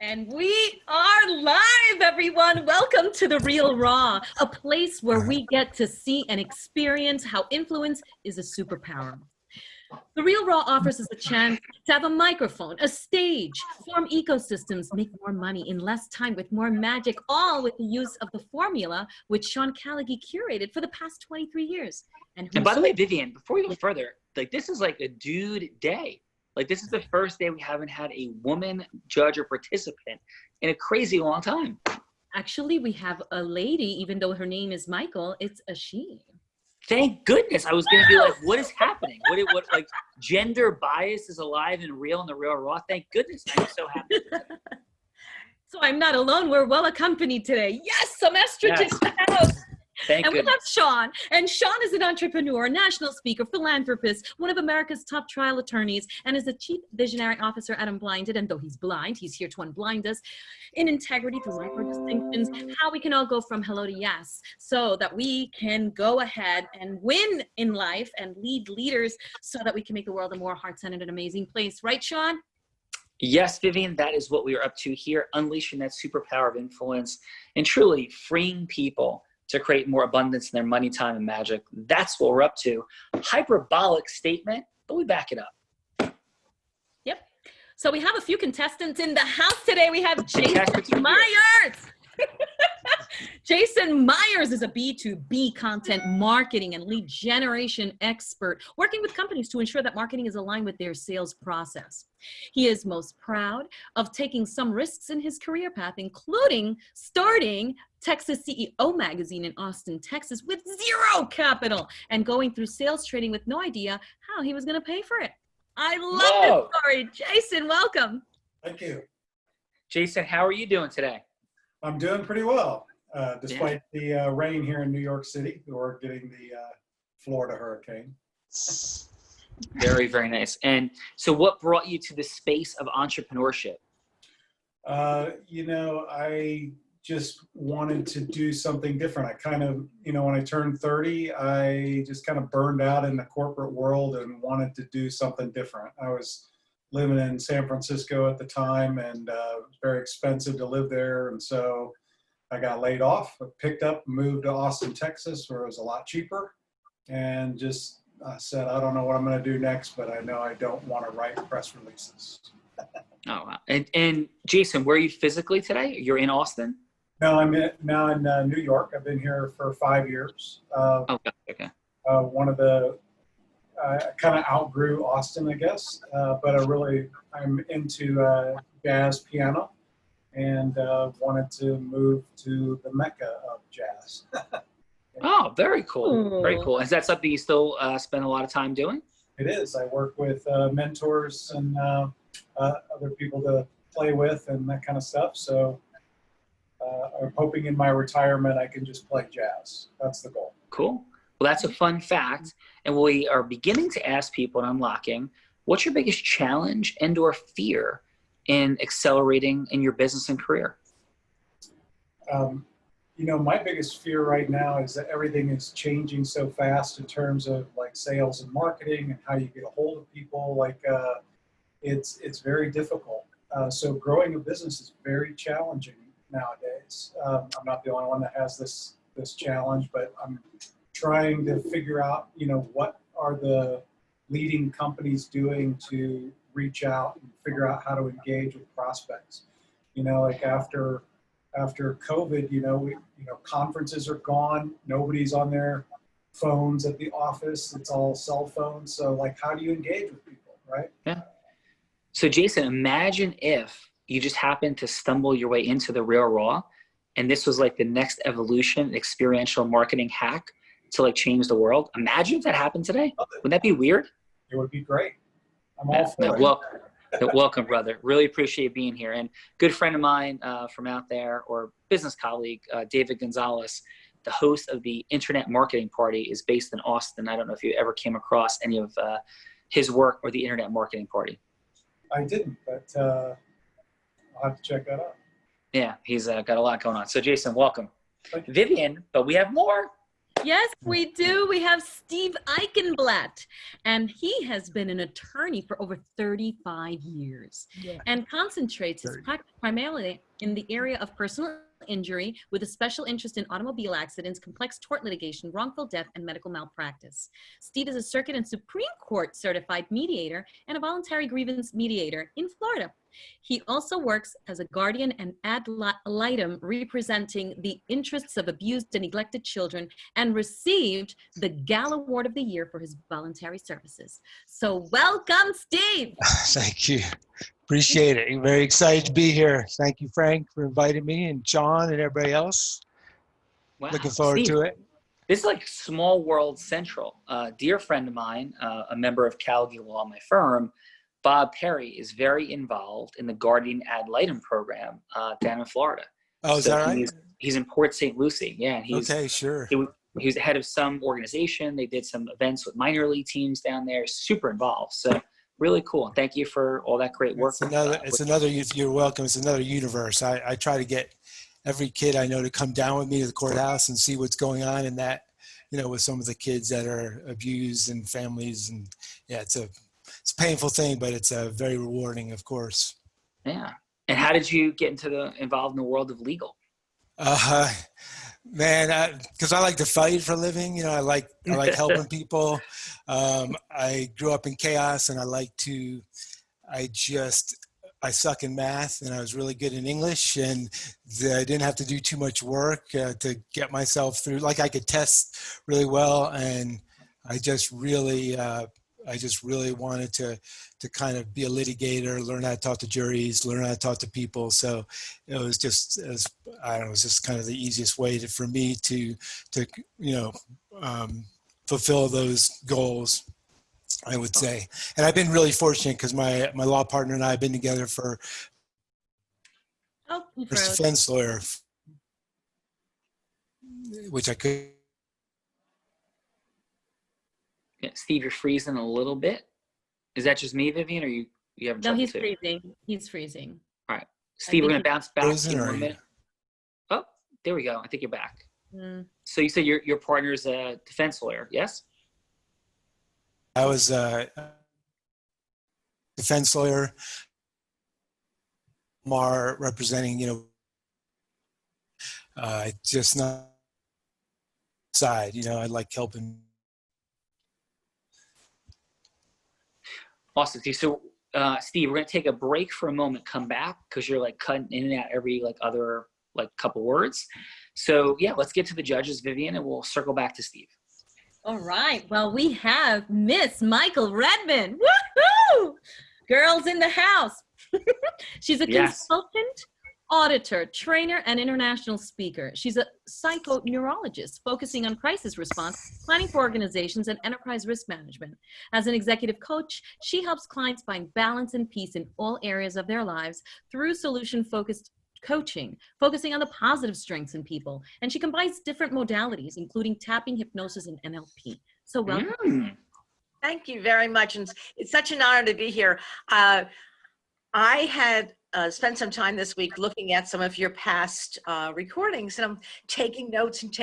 And we are live, everyone. Welcome to The Real Raw, a place where we get to see and experience how influence is a superpower. The Real Raw offers us a chance to have a microphone, a stage, form ecosystems, make more money in less time with more magic, all with the use of the formula which Sean Callaghy curated for the past 23 years. And by the way, Vivian, before we go further, like this is like a dude day. Like this is the first day we haven't had a woman judge or participant in a crazy long time. Actually, we have a lady, even though her name is Michael, it's a she. Thank goodness. I was going to be like, what is happening? What like gender bias is alive and real in The Real Raw? Thank goodness. I'm so happy. So I'm not alone. We're well accompanied today. Yes, some estrogen in the house. Thank and goodness. we have Sean. And Sean is an entrepreneur, national speaker, philanthropist, one of America's top trial attorneys, and is the chief visionary officer at Unblinded. And though he's blind, he's here to unblind us in integrity through life or distinctions, how we can all go from hello to yes, so that we can go ahead and win in life and lead leaders so that we can make the world a more heart-centered and amazing place. Right, Sean? Yes, Vivian, that is what we are up to here, unleashing that superpower of influence and truly freeing people to create more abundance in their money, time, and magic. That's what we're up to. Hyperbolic statement, but we back it up. Yep. So we have a few contestants in the house today. We have Jason Myers. Jason Myers is a B2B content marketing and lead generation expert, working with companies to ensure that marketing is aligned with their sales process. He is most proud of taking some risks in his career path, including starting Texas CEO magazine in Austin, Texas with zero capital and going through sales training with no idea how he was going to pay for it. I love this story. Jason, welcome. Thank you. Jason, how are you doing today? I'm doing pretty well, despite the rain here in New York City. We're getting the Florida hurricane. Very, very nice. And so what brought you to the space of entrepreneurship? You know, I just wanted to do something different. I kind of, you know, when I turned 30, I just kind of burned out in the corporate world and wanted to do something different. I was living in San Francisco at the time, and it was very expensive to live there. And so I got laid off, picked up, moved to Austin, Texas, where it was a lot cheaper, and just said, I don't know what I'm going to do next, but I know I don't want to write press releases. Oh, wow. And Jason, where are you physically today? You're in Austin? No, I'm now in New York. I've been here for 5 years. Okay. One of the I kind of outgrew Austin, I guess, but I'm into jazz piano and wanted to move to the mecca of jazz. Oh, very cool. Very cool. Is that something you still spend a lot of time doing? It is. I work with mentors and other people to play with and that kind of stuff. So I'm hoping in my retirement I can just play jazz. That's the goal. Cool. Well, that's a fun fact. And we are beginning to ask people and unlocking, what's your biggest challenge and or fear in accelerating in your business and career? You know, my biggest fear right now is that everything is changing so fast in terms of like sales and marketing and how you get a hold of people. Like it's very difficult. So growing a business is very challenging nowadays. I'm not the only one that has this challenge, but I'm trying to figure out, you know, what are the leading companies doing to reach out and figure out how to engage with prospects. You know, like after COVID, you know, conferences are gone. Nobody's on their phones at the office. It's all cell phones. So like, how do you engage with people, right? Yeah. So Jason, imagine if you just happened to stumble your way into The Real Raw and this was like the next evolution, experiential marketing hack to like change the world. Imagine if that happened today. Wouldn't that be weird? It would be great. I'm all for it. Welcome, brother. Really appreciate being here. And good friend of mine from out there, or business colleague, David Gonzalez, the host of the Internet Marketing Party, is based in Austin. I don't know if you ever came across any of his work or the Internet Marketing Party. I didn't, but I'll have to check that out. Yeah, he's got a lot going on. So Jason, welcome. Vivian, but we have more. Yes, we do. We have Steve Eichenblatt, and he has been an attorney for over 35 years and concentrates his practice primarily in the area of personal injury with a special interest in automobile accidents, complex tort litigation, wrongful death, and medical malpractice. Steve is a circuit and Supreme Court certified mediator and a voluntary grievance mediator in Florida. He also works as a guardian and ad litem representing the interests of abused and neglected children and received the Gal Award of the Year for his voluntary services. So welcome, Steve. Thank you. Appreciate it. I'm very excited to be here. Thank you, Frank, for inviting me, and John and everybody else. Wow. Looking forward Steve, to it. this is like Small World Central. A dear friend of mine, a member of Calgary Law, my firm, Bob Perry, is very involved in the Guardian Ad Litem program down in Florida. Oh, is that right? He's in Port St. Lucie. Yeah, and he's okay, sure. He was the head of some organization. They did some events with minor league teams down there. Super involved. So really cool. And thank you for all that great work. You're welcome. It's another universe. I try to get every kid I know to come down with me to the courthouse and see what's going on in that, with some of the kids that are abused and families. And yeah, it's a painful thing, but it's very rewarding, of course. Yeah. And how did you get involved in the world of legal? Man, because I like to fight for a living. I like helping people. I grew up in chaos, and I suck in math, and I was really good in English, and I didn't have to do too much work to get myself through. Like, I could test really well, and I just really wanted to kind of be a litigator, learn how to talk to juries, learn how to talk to people. So it was just, it was just kind of the easiest way for me to fulfill those goals, I would say. And I've been really fortunate because my law partner and I have been together for defense lawyer, which I could. Yeah, Steve, you're freezing a little bit. Is that just me, Vivian, or you have trouble? No, he's freezing. He's freezing. All right. Steve, we're going to bounce back in 1 minute. You? Oh, there we go. I think you're back. Mm. So you said your partner's a defense lawyer, yes? I was a defense lawyer, representing, just not side, I like helping. Awesome. So, Steve, we're going to take a break for a moment, come back, because you're like cutting in and out every other couple words. So yeah, let's get to the judges, Vivian, and we'll circle back to Steve. All right. Well, we have Miss Michael Redmond. Woohoo! Girls in the house. She's a consultant, auditor, trainer, and international speaker. She's a psychoneurologist focusing on crisis response, planning for organizations, and enterprise risk management. As an executive coach, she helps clients find balance and peace in all areas of their lives through solution-focused coaching, focusing on the positive strengths in people. And she combines different modalities, including tapping, hypnosis, and NLP. So welcome. Thank you very much. And it's such an honor to be here. I had spent some time this week looking at some of your past recordings, and I'm taking notes. And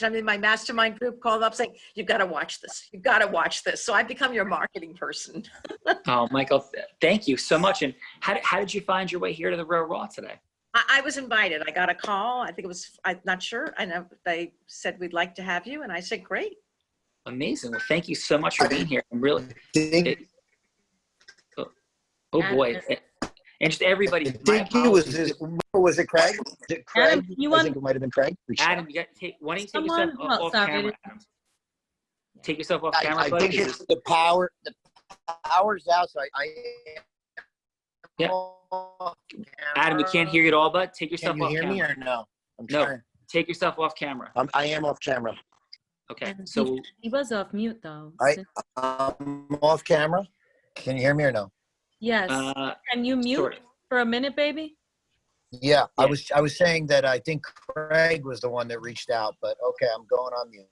I'm in my mastermind group called up saying, you've got to watch this. You've got to watch this. So I've become your marketing person. Oh, Michael, thank you so much. And how did you find your way here to the Real Raw today? I was invited. I got a call. I think it was, I'm not sure. I know they said, we'd like to have you. And I said, great. Amazing. Well, thank you so much for being here. I'm really, oh boy. And just everybody. Was it Craig? Was it Craig? Adam, I think it might have been Craig. Adam, you got to take. Why don't you take yourself off camera? Adam? Take yourself off camera. I think it's the power. The power's out. So I yeah. Adam, we can't hear you at all, bud. Take yourself off camera. Can you hear me or no? No. Take yourself off camera. I am off camera. Okay. So he was off mute though. I'm off camera. Can you hear me or no? Yes. Can you mute for a minute, baby? Yeah, I was saying that I think Craig was the one that reached out, but okay, I'm going on mute.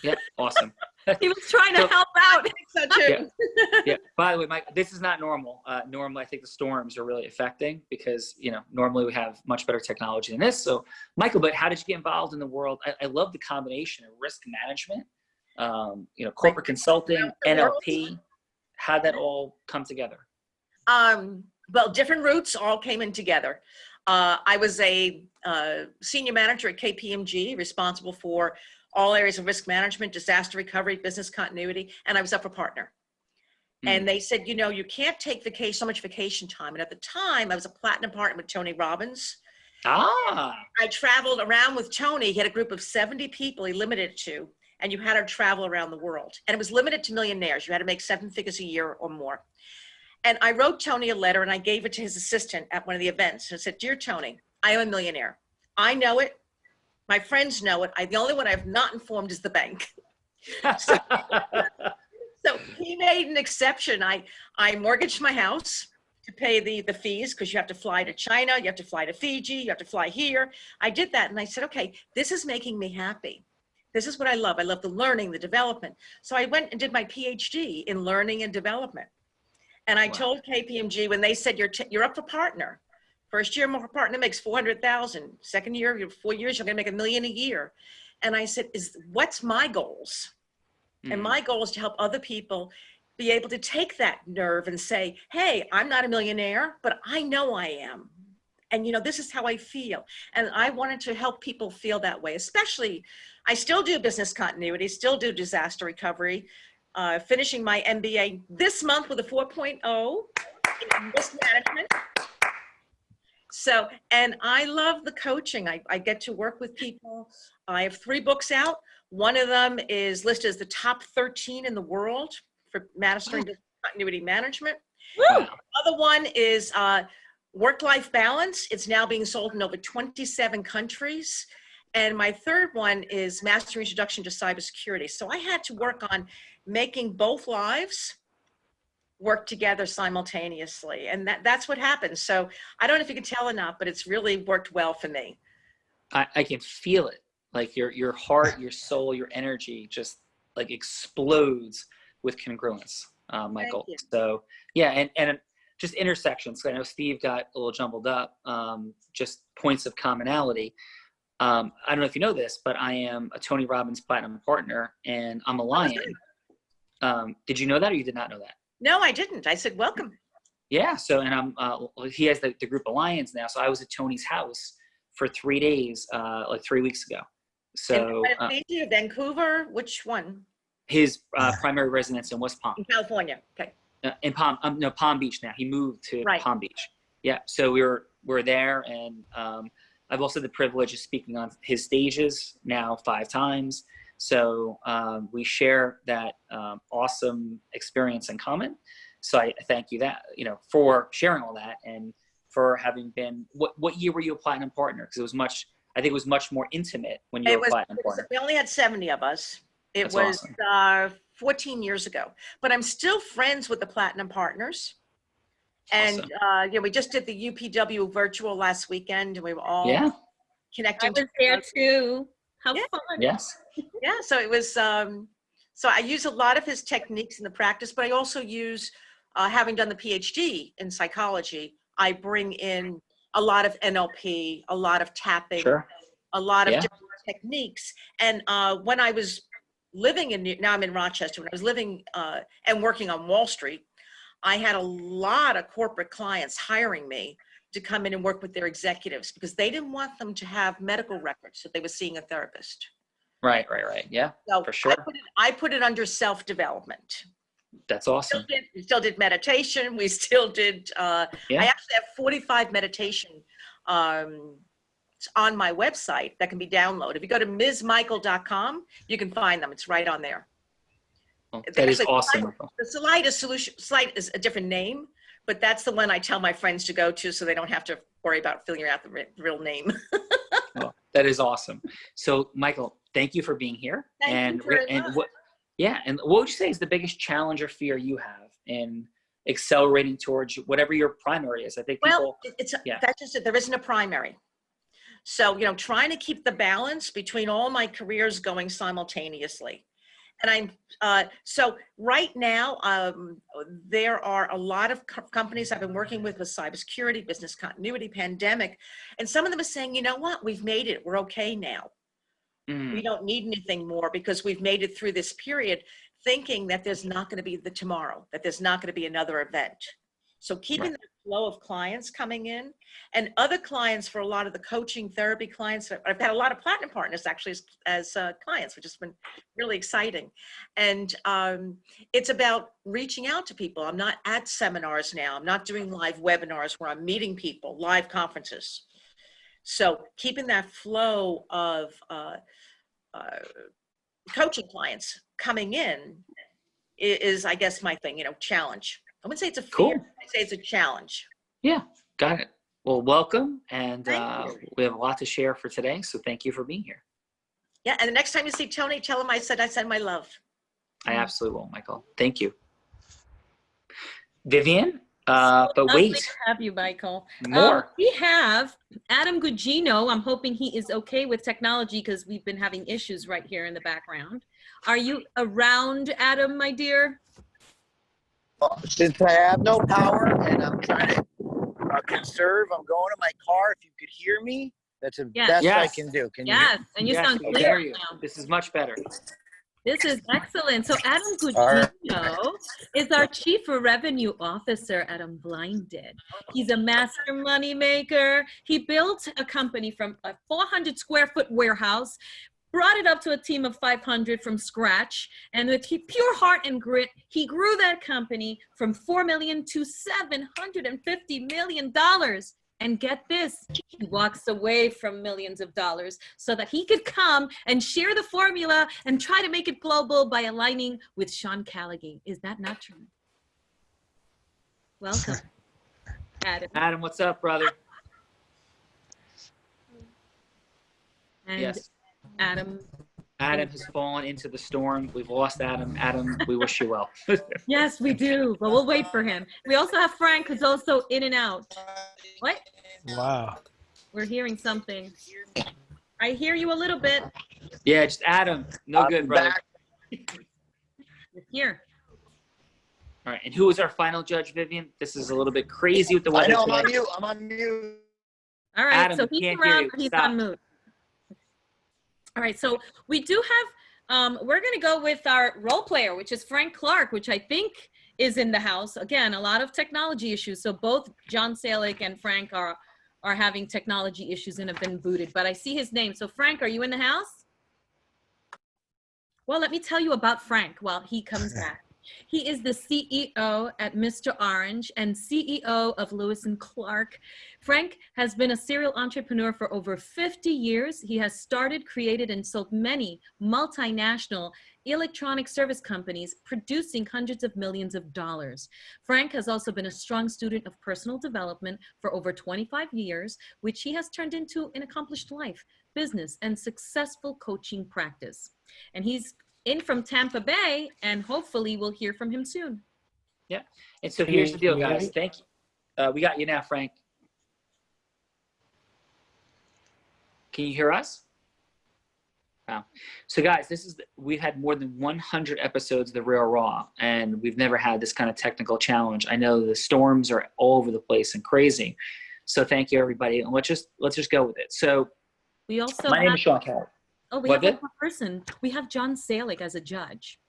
Yeah, awesome. He was trying to So- help out. So too. Yeah. Yeah. By the way, Mike, this is not normal. Normally, I think the storms are really affecting because, normally we have much better technology than this. So, Michael, but how did you get involved in the world? I love the combination of risk management, corporate consulting, NLP. How'd that all come together? Well, different routes all came in together. I was a senior manager at KPMG, responsible for all areas of risk management, disaster recovery, business continuity, and I was up for partner. And they said, you can't take so much vacation time. And at the time, I was a platinum partner with Tony Robbins. Ah. I traveled around with Tony. He had a group of 70 people he limited it to, and you had to travel around the world. And it was limited to millionaires. You had to make 7 figures a year or more. And I wrote Tony a letter, and I gave it to his assistant at one of the events. And I said, "Dear Tony, I am a millionaire. I know it. My friends know it. The only one I've not informed is the bank." So he made an exception. I mortgaged my house to pay the fees, because you have to fly to China, you have to fly to Fiji, you have to fly here. I did that, and I said, okay, this is making me happy. This is what I love. I love the learning, the development. So I went and did my PhD in learning and development. And I told KPMG, when they said, you're up for partner. First year, more partner makes 400,000. Second year, 4 years, you're gonna make $1 million a year. And I said, what's my goals? And my goal is to help other people be able to take that nerve and say, hey, I'm not a millionaire, but I know I am. And this is how I feel. And I wanted to help people feel that way, especially, I still do business continuity, still do disaster recovery, finishing my MBA this month with a 4.0 in risk management. So, and I love the coaching. I get to work with people. I have 3 books out. One of them is listed as the top 13 in the world for mastering continuity management. Woo! The other one is work-life balance. It's now being sold in over 27 countries. And my third one is Master Introduction to Cybersecurity. So I had to work on making both lives work together simultaneously. And that's what happens. So I don't know if you can tell or not, but it's really worked well for me. I can feel it. Like your heart, your soul, your energy just like explodes with congruence, Michael. So yeah, and just intersections. I know Steve got a little jumbled up. Just points of commonality. I don't know if you know this, but I am a Tony Robbins Platinum partner, and I'm a lion. Did you know that, or you did not know that? No, I didn't. I said, welcome. Yeah. So, and he has the group of lions now. So I was at Tony's house for 3 days, like 3 weeks ago. So Vancouver, which one? His primary residence in West Palm. In California. Okay. In Palm Beach now. He moved to Palm Beach. Yeah. So we're there, and I've also had the privilege of speaking on his stages now 5 times. So we share that awesome experience in common. So I thank you for sharing all that, and for having been, what year were you a platinum partner? Because I think it was much more intimate when you were a platinum partner. We only had 70 of us. It was awesome. 14 years ago, but I'm still friends with the platinum partners. And awesome. We just did the UPW virtual last weekend, and we were all connecting. I was there too. How fun. Yes. Yeah. So it was, so I use a lot of his techniques in the practice, but I also use, having done the PhD in psychology, I bring in a lot of NLP, a lot of tapping, a lot of different techniques. And when I was living now I'm in Rochester, when I was living and working on Wall Street, I had a lot of corporate clients hiring me to come in and work with their executives, because they didn't want them to have medical records that they were seeing a therapist. Right. Yeah, so for sure. I put it under self-development. That's awesome. We still did meditation. We still did, I actually have 45 meditation on my website that can be downloaded. If you go to msmichael.com, you can find them. It's right on there. Well, that is awesome. The Slide is a different name, but that's the one I tell my friends to go to, so they don't have to worry about figuring out the real name. Well, that is awesome. So Michael, thank you for being here. Thank you very much. And what would you say is the biggest challenge or fear you have in accelerating towards whatever your primary is? I think that's just it. There isn't a primary. So, trying to keep the balance between all my careers going simultaneously. And so right now, there are a lot of companies I've been working with cybersecurity, business continuity, pandemic, and some of them are saying, you know what, we've made it, we're okay now. We don't need anything more because we've made it through this period, thinking that there's not going to be the tomorrow, that there's not going to be another event. So keeping the flow of clients coming in, and other clients, for a lot of the coaching therapy clients, I've had a lot of platinum partners actually as clients, which has been really exciting. And it's about reaching out to people. I'm not at seminars now. I'm not doing live webinars where I'm meeting people, live conferences. So keeping that flow of coaching clients coming in is, I guess, my thing, challenge. I wouldn't say it's a fear. Cool. I'd say it's a challenge. Yeah, got it. Well, welcome. And Thank you. we have a lot to share for today. So thank you for being here. Yeah, and the next time you see Tony, tell him I send my love. I absolutely will, Michael. Thank you. Vivian, but Lovely wait. to have you, Michael. More. We have Adam Gugino. I'm hoping he is okay with technology because we've been having issues right here in the background. Are you around, Adam, my dear? Since I have no power and I'm trying to conserve, I'm going to my car. If you could hear me, that's the best I Yes. can do. Can you? Yes, and you Yes, sound we can clear hear you. now. This is much better. This is excellent. So Adam All right. Gugino is our Chief Revenue Officer at Unblinded. He's a master money maker. He built a company from a 400 square foot warehouse, brought it up to a team of 500 from scratch, and with pure heart and grit, he grew that company from $4 million to $750 million. And get this, he walks away from millions of dollars so that he could come and share the formula and try to make it global by aligning with Sean Callaghan. Is that not true? Welcome, Adam. Adam, what's up, brother? And Yes. Adam. Adam has fallen into the storm. We've lost Adam. Adam, we wish you well. Yes, we do, but we'll wait for him. We also have Frank, who's also in and out. What? Wow. We're hearing something. I hear you a little bit. Yeah, just Adam. No good, brother. Back. You're here. All right, and who is our final judge, Vivian? This is a little bit crazy with the I weather know, I'm on today. mute. I'm on mute. All right, Adam, so we he's can't hear around, you. but he's Stop. on mute. All right, so we do have, we're going to go with our role player, which is Frank Clark, which I think is in the house. Again, a lot of technology issues. So both John Salick and Frank are having technology issues and have been booted, but I see his name. So Frank, are you in the house? Well, let me tell you about Frank while he comes back. He is the CEO at Mr. Orange and CEO of Lewis & Clark. Frank has been a serial entrepreneur for over 50 years. He has started, created, and sold many multinational electronic service companies, producing hundreds of millions of dollars. Frank has also been a strong student of personal development for over 25 years, which he has turned into an accomplished life, business, and successful coaching practice. And he's in from Tampa Bay, and hopefully we'll hear from him soon. Yeah, and so here's the deal, guys. Thank you. We got you now, Frank. Can you hear us? Wow. So guys, we've had more than 100 episodes of The Real Raw, and we've never had this kind of technical challenge. I know the storms are all over the place and crazy. So thank you, everybody. And let's just go with it. So We also my name is Sean Kelly. Oh, we What have one did? more person. We have John Salick as a judge.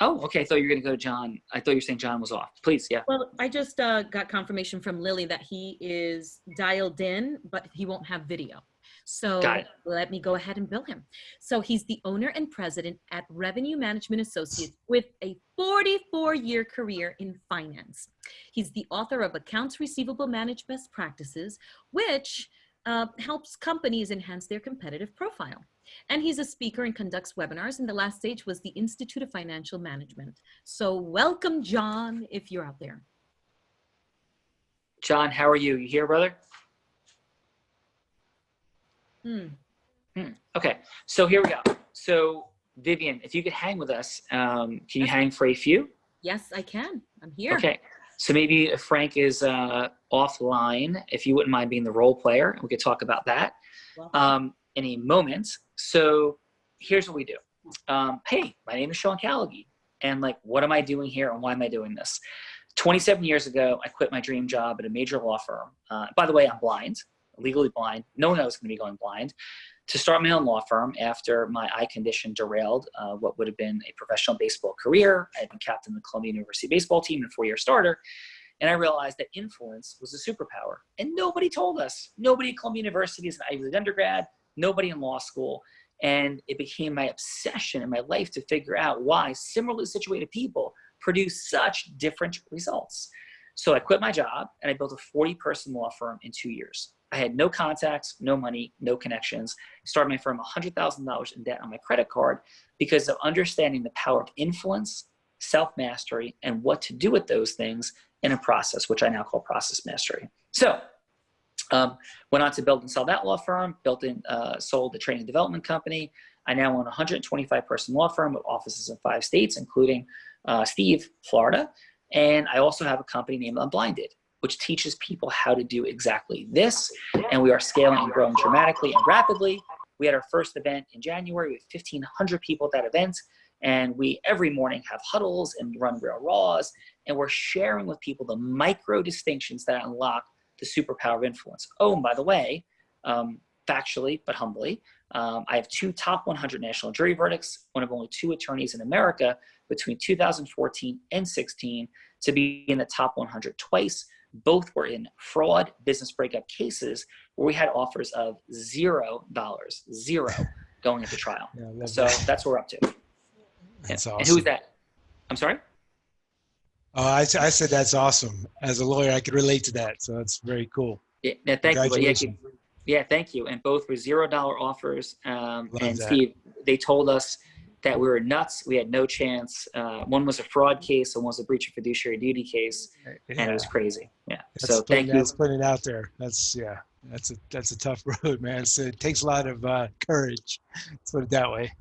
Oh, okay. I thought you were going to go to John. I thought you were saying John was off. Please, yeah. Well, I just got confirmation from Lily that he is dialed in, but he won't have video. So Got it. let me go ahead and bill him. So he's the owner and president at Revenue Management Associates with a 44-year career in finance. He's the author of Accounts Receivable Managed Best Practices, which helps companies enhance their competitive profile. And he's a speaker and conducts webinars. And the last stage was the Institute of Financial Management. So welcome, John, if you're out there. John, how are you? You here, brother? Okay, so here we go. So Vivian, if you could hang with us, can you hang for a few? Yes, I can. I'm here. Okay, So maybe if Frank is offline, if you wouldn't mind being the role player, we could talk about that in a moment. So here's what we do. Hey, my name is Sean Callaghy, and like, what am I doing here, and why am I doing this? 27 years ago, I quit my dream job at a major law firm. By the way, I'm blind, legally blind. No one knows going to be going blind. To start my own law firm after my eye condition derailed what would have been a professional baseball career. I had been captain of the Columbia University baseball team and 4-year starter. And I realized that influence was a superpower. And nobody told us. Nobody at Columbia University as an Ivy League undergrad, nobody in law school. And it became my obsession in my life to figure out why similarly situated people produce such different results. So I quit my job and I built a 40-person law firm in 2 years. I had no contacts, no money, no connections. Started my firm $100,000 in debt on my credit card because of understanding the power of influence, self-mastery, and what to do with those things in a process, which I now call process mastery. So went on to build and sell that law firm, sold the training and development company. I now own a 125-person law firm with offices in 5 states, including Steve, Florida. And I also have a company named Unblinded, which teaches people how to do exactly this. And we are scaling and growing dramatically and rapidly. We had our first event in January with 1,500 people at that event. And we every morning have huddles and run real raws. And we're sharing with people the micro distinctions that unlock the superpower of influence. Oh, and by the way, factually, but humbly, I have 2 top 100 national jury verdicts, one of only 2 attorneys in America between 2014 and 16 to be in the top 100 twice. Both were in fraud business breakup cases where we had offers of $0 going into trial. Yeah, so that's what we're up to. That's awesome. And who is that? I'm sorry? Oh, I said that's awesome. As a lawyer, I could relate to that. So that's very cool. Yeah, thank you. Congratulations. Yeah, thank you. And both were $0 offers. And that. Steve, they told us that we were nuts. We had no chance. One was a fraud case, and one was a breach of fiduciary duty case, and it was crazy. Yeah. So thank you. That's putting it out there. That's a tough road, man. So it takes a lot of courage. Let's put it that way.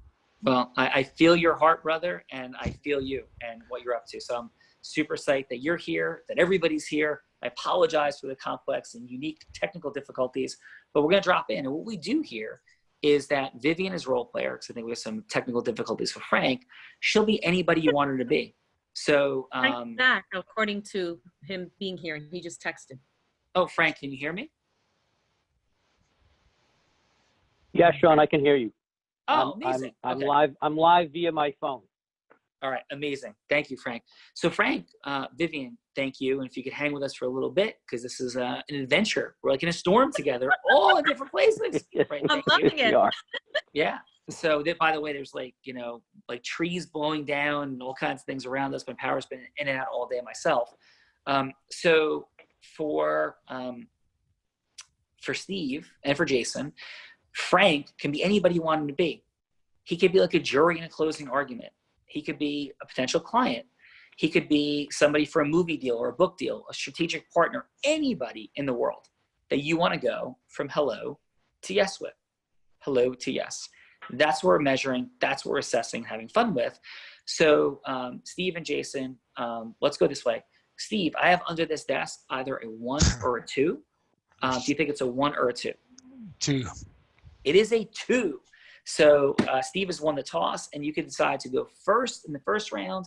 Well, I feel your heart, brother, and I feel you and what you're up to. So I'm super psyched that you're here, that everybody's here. I apologize for the complex and unique technical difficulties, but we're going to drop in. And what we do here is that Vivian is role player, because I think we have some technical difficulties with Frank. She'll be anybody you want her to be. So Frank's back, according to him being here, and he just texted. Oh, Frank, can you hear me? Yeah, Sean, I can hear you. Oh, amazing. I'm Okay. live. I'm live via my phone. All right, amazing. Thank you, Frank. So Frank, Vivian, thank you. And if you could hang with us for a little bit, because this is an adventure. We're like in a storm together, all in different places. Right? I'm loving it. Yeah. So that, by the way, there's like, like trees blowing down and all kinds of things around us. My power's been in and out all day myself. So for Steve and for Jason, Frank can be anybody you want him to be. He could be like a jury in a closing argument. He could be a potential client. He could be somebody for a movie deal or a book deal, a strategic partner, anybody in the world that you want to go from hello to yes with. Hello to yes. That's what we're measuring. That's what we're assessing, having fun with. So Steve and Jason, let's go this way. Steve, I have under this desk either a 1 or a 2. Do you think it's a 1 or a 2? 2. It is a 2. So Steve has won the toss, and you can decide to go first in the first round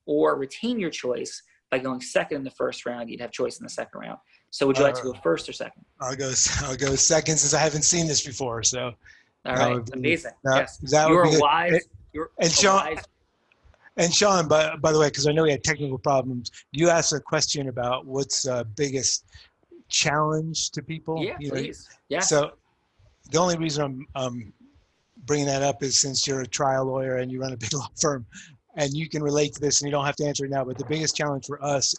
or retain your choice by going second in the first round. You'd have choice in the second round. So would you like to go first or second? I'll go second since I haven't seen this before. So all right, amazing. Yes, you're wise. And Sean, by the way, because I know we had technical problems, you asked a question about what's the biggest challenge to people. Yeah, please. Yeah. So the only reason I'm bringing that up is since you're a trial lawyer and you run a big law firm, and you can relate to this, and you don't have to answer it now. But the biggest challenge for us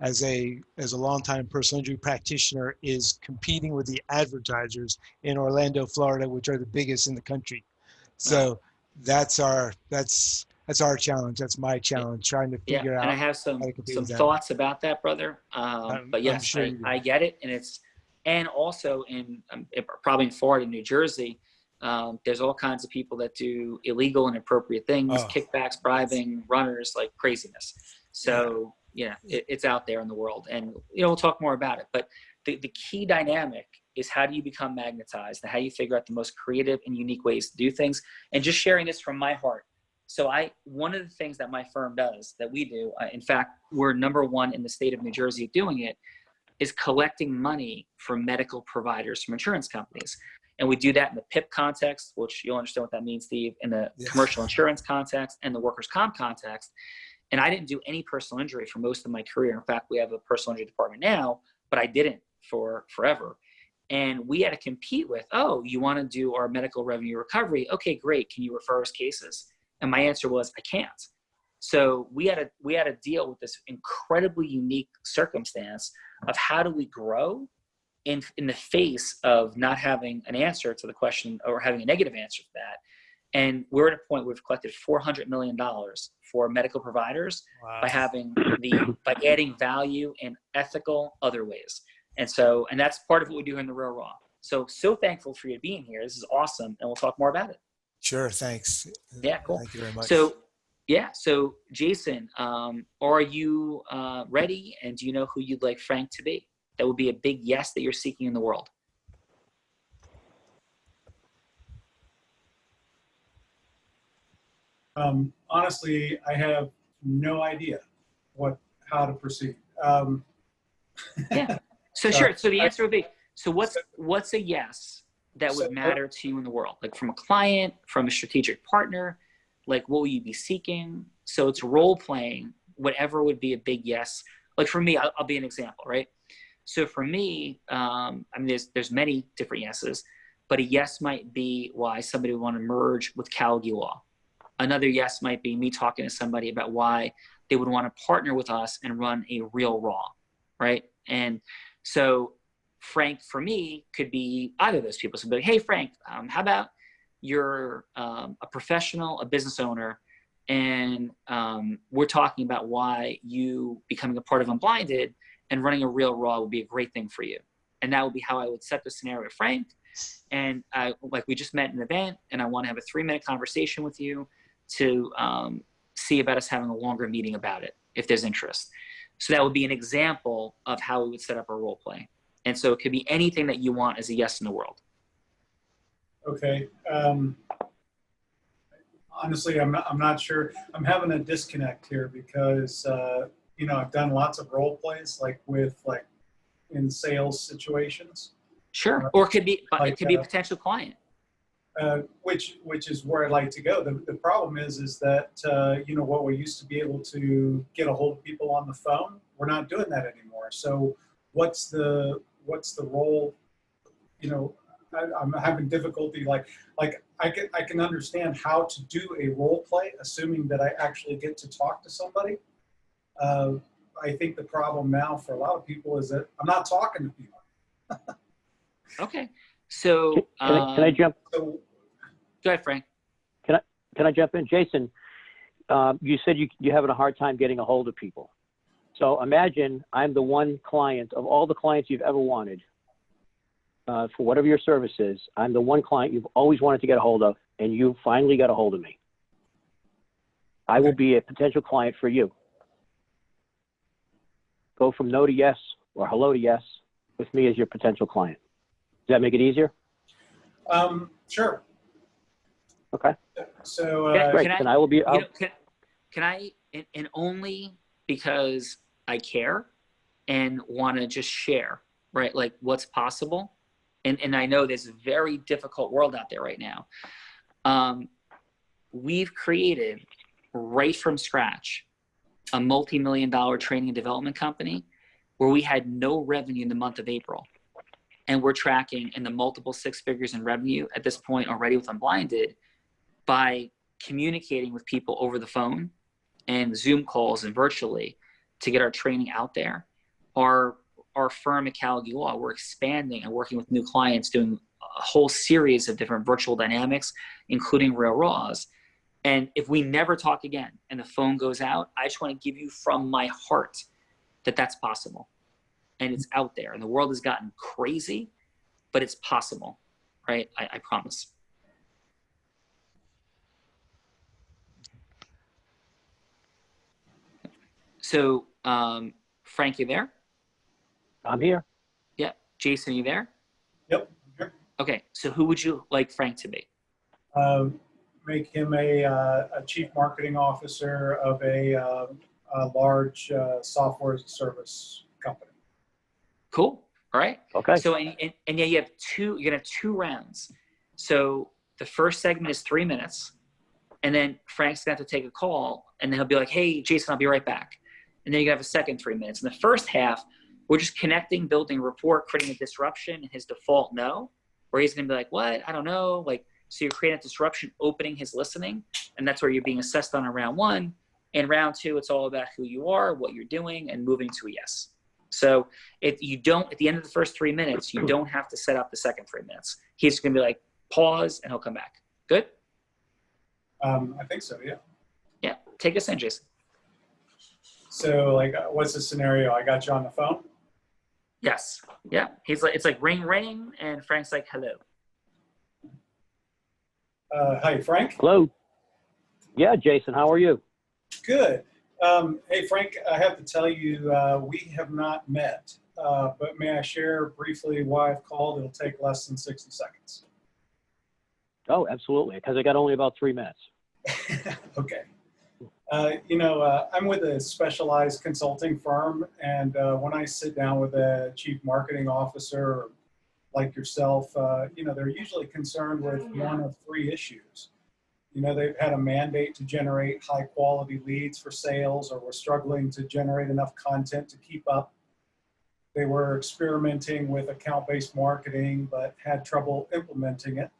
as a longtime personal injury practitioner is competing with the advertisers in Orlando, Florida, which are the biggest in the country. So that's our challenge. That's my challenge, trying to figure out. And I have some thoughts about that, brother. But yes, sure I get it, and also in probably in Florida, New Jersey, there's all kinds of people that do illegal and inappropriate things, kickbacks, bribing, runners, like craziness. So it's out there in the world, and we'll talk more about it. But the key dynamic is, how do you become magnetized, and how do you figure out the most creative and unique ways to do things? And just sharing this from my heart. So one of the things that my firm does, that we do, in fact, we're #1 in the state of New Jersey doing it, is collecting money from medical providers, from insurance companies. And we do that in the PIP context, which you'll understand what that means, Steve, in the commercial insurance context and the workers' comp context. And I didn't do any personal injury for most of my career. In fact, we have a personal injury department now, but I didn't for forever. And we had to compete with, oh, you want to do our medical revenue recovery? Okay, great. Can you refer us cases? And my answer was, I can't. So we had to deal with this incredibly unique circumstance of how do we grow in the face of not having an answer to the question, or having a negative answer to that. And we're at a point where we've collected $400 million for medical providers. Wow. by adding value in ethical other ways. And that's part of what we do in the Real Raw. So thankful for you being here. This is awesome. And we'll talk more about it. Sure. Thanks. Yeah, cool. Thank you very much. So Jason, are you ready? And do you know who you'd like Frank to be? That would be a big yes that you're seeking in the world. Honestly, I have no idea how to proceed. Yeah. So sure. So the answer would be, so what's a yes that would matter to you in the world? Like, from a client, from a strategic partner, like, what will you be seeking? So it's role playing, whatever would be a big yes. Like for me, I'll be an example, right? So for me, there's many different yeses, but a yes might be why somebody would want to merge with Callagy Law. Another yes might be me talking to somebody about why they would want to partner with us and run a Real Raw, right? And so Frank, for me, could be either of those people. So be like, hey, Frank, how about you're a professional, a business owner, and we're talking about why you becoming a part of Unblinded and running a Real Raw would be a great thing for you. And that would be how I would set the scenario with Frank. And we just met in an event, and I want to have a 3-minute conversation with you to see about us having a longer meeting about it, if there's interest. So that would be an example of how we would set up a role play. And so it could be anything that you want as a yes in the world. Okay. Honestly, I'm not sure. I'm having a disconnect here because, I've done lots of role plays, in sales situations. Sure. Or it could be a potential client. Which is where I'd like to go. The problem is that, what we used to be able to get a hold of people on the phone, we're not doing that anymore. So what's the role? I'm having difficulty. I can understand how to do a role play, assuming that I actually get to talk to somebody. I think the problem now for a lot of people is that I'm not talking to people. Okay. So can I jump? So, go ahead, Frank. Can I jump in? Jason, you said you're having a hard time getting a hold of people. So imagine I'm the one client of all the clients you've ever wanted for whatever your service is. I'm the one client you've always wanted to get a hold of, and you finally got a hold of me. I will be a potential client for you. Go from no to yes or hello to yes with me as your potential client. Does that make it easier? Sure. Okay. So great. And I will be. Can I? And only because I care and want to just share, right? Like what's possible. And I know there's a very difficult world out there right now. We've created right from scratch a multi-million-dollar training and development company where we had no revenue in the month of April. And we're tracking in the multiple 6 figures in revenue at this point already with Unblinded by communicating with people over the phone and Zoom calls and virtually to get our training out there. Our firm at Callagy Law, we're expanding and working with new clients, doing a whole series of different virtual dynamics, including Real Raws. And if we never talk again and the phone goes out, I just want to give you from my heart that that's possible. And it's out there. And the world has gotten crazy, but it's possible, right? I promise. So Frank, you there? I'm here. Yeah. Jason, you there? Yep. Yep. Okay. So who would you like Frank to be? Make him a chief marketing officer of a large software as a service company. Cool. All right. Okay. So, and yeah, you're gonna have 2 rounds. So the first segment is 3 minutes, and then Frank's gonna have to take a call, and then he'll be like, "Hey, Jason, I'll be right back." And then you're gonna have a second 3 minutes. In the first half, we're just connecting, building rapport, creating a disruption, and his default no, where he's gonna be like, "What? I don't know." Like, so you're creating a disruption, opening his listening, and that's where you're being assessed on in round 1. In round 2, it's all about who you are, what you're doing, and moving to a yes. So if you don't, at the end of the first 3 minutes, you don't have to set up the second 3 minutes. He's just gonna be like, pause, and he'll come back. Good? I think so, yeah. Yeah. Take us in, Jason. So, like, what's the scenario? I got you on the phone? Yes. Yeah. He's like, it's like ring, ring, and Frank's like, hello. Hi, Frank. Hello. Yeah, Jason, how are you? Good. Hey, Frank, I have to tell you, we have not met, but may I share briefly why I've called? It'll take less than 60 seconds. Oh, absolutely, because I got only about 3 minutes. Okay. I'm with a specialized consulting firm, and when I sit down with a chief marketing officer like yourself, they're usually concerned with one of 3 issues. They've had a mandate to generate high quality leads for sales, or were struggling to generate enough content to keep up. They were experimenting with account-based marketing, but had trouble implementing it.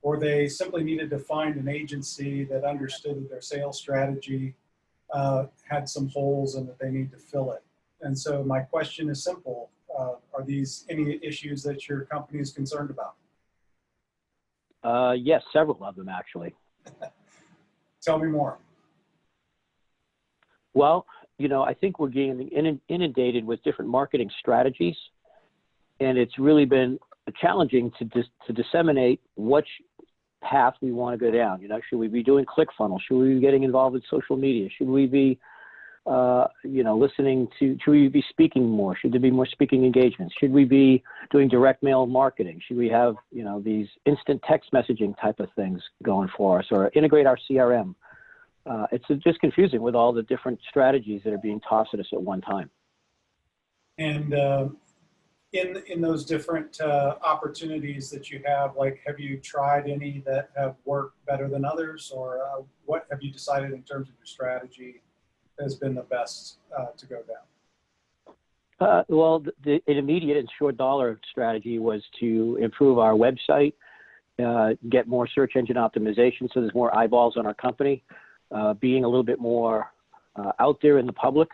Or they simply needed to find an agency that understood that their sales strategy had some holes and that they need to fill it. And so my question is simple. Are these any issues that your company is concerned about? Yes, several of them, actually. Tell me more. Well, I think we're getting inundated with different marketing strategies, and it's really been challenging to disseminate which path we want to go down. Should we be doing ClickFunnels? Should we be getting involved in social media? Should we be, should we be speaking more? Should there be more speaking engagements? Should we be doing direct mail marketing? Should we have, these instant text messaging type of things going for us, or integrate our CRM? It's just confusing with all the different strategies that are being tossed at us at one time. And in those different opportunities that you have, like, have you tried any that have worked better than others, or what have you decided in terms of your strategy has been the best to go down? Well, the immediate and short dollar strategy was to improve our website, get more search engine optimization so there's more eyeballs on our company, being a little bit more out there in the public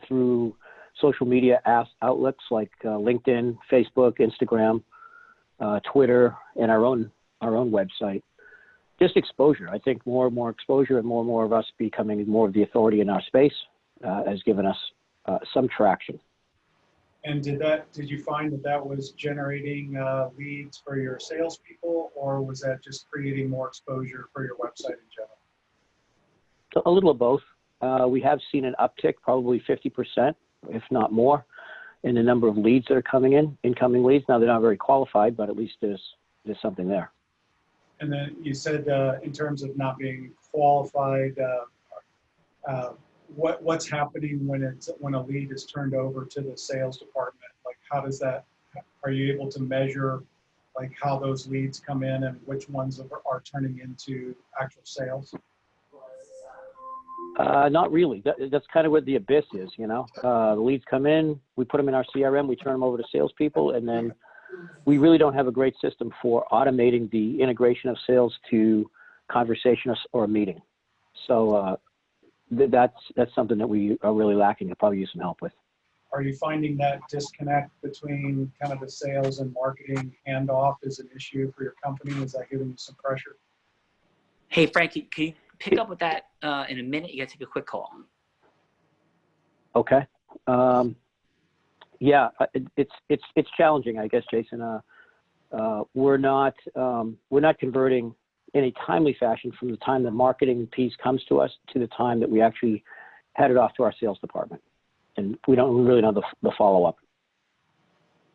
through social media outlets like LinkedIn, Facebook, Instagram, Twitter, and our own website. Just exposure. I think more and more exposure and more of us becoming more of the authority in our space has given us some traction. And did you find that was generating leads for your salespeople, or was that just creating more exposure for your website in general? A little of both. We have seen an uptick, probably 50%, if not more, in the number of leads that are coming in, incoming leads. Now, they're not very qualified, but at least there's something there. And then you said in terms of not being qualified, what's happening when a lead is turned over to the sales department? Like, how does that? Are you able to measure like how those leads come in and which ones are turning into actual sales? Not really. That's kind of where the abyss is, The leads come in, we put them in our CRM, we turn them over to salespeople, and then we really don't have a great system for automating the integration of sales to conversation or a meeting. So that's something that we are really lacking and probably use some help with. Are you finding that disconnect between kind of the sales and marketing handoff is an issue for your company? Is that giving you some pressure? Hey, Frankie, can you pick up with that in a minute? You got to take a quick call. Okay. Yeah, it's challenging, I guess, Jason. We're not converting in a timely fashion from the time the marketing piece comes to us to the time that we actually head it off to our sales department. and we don't really know the follow-up.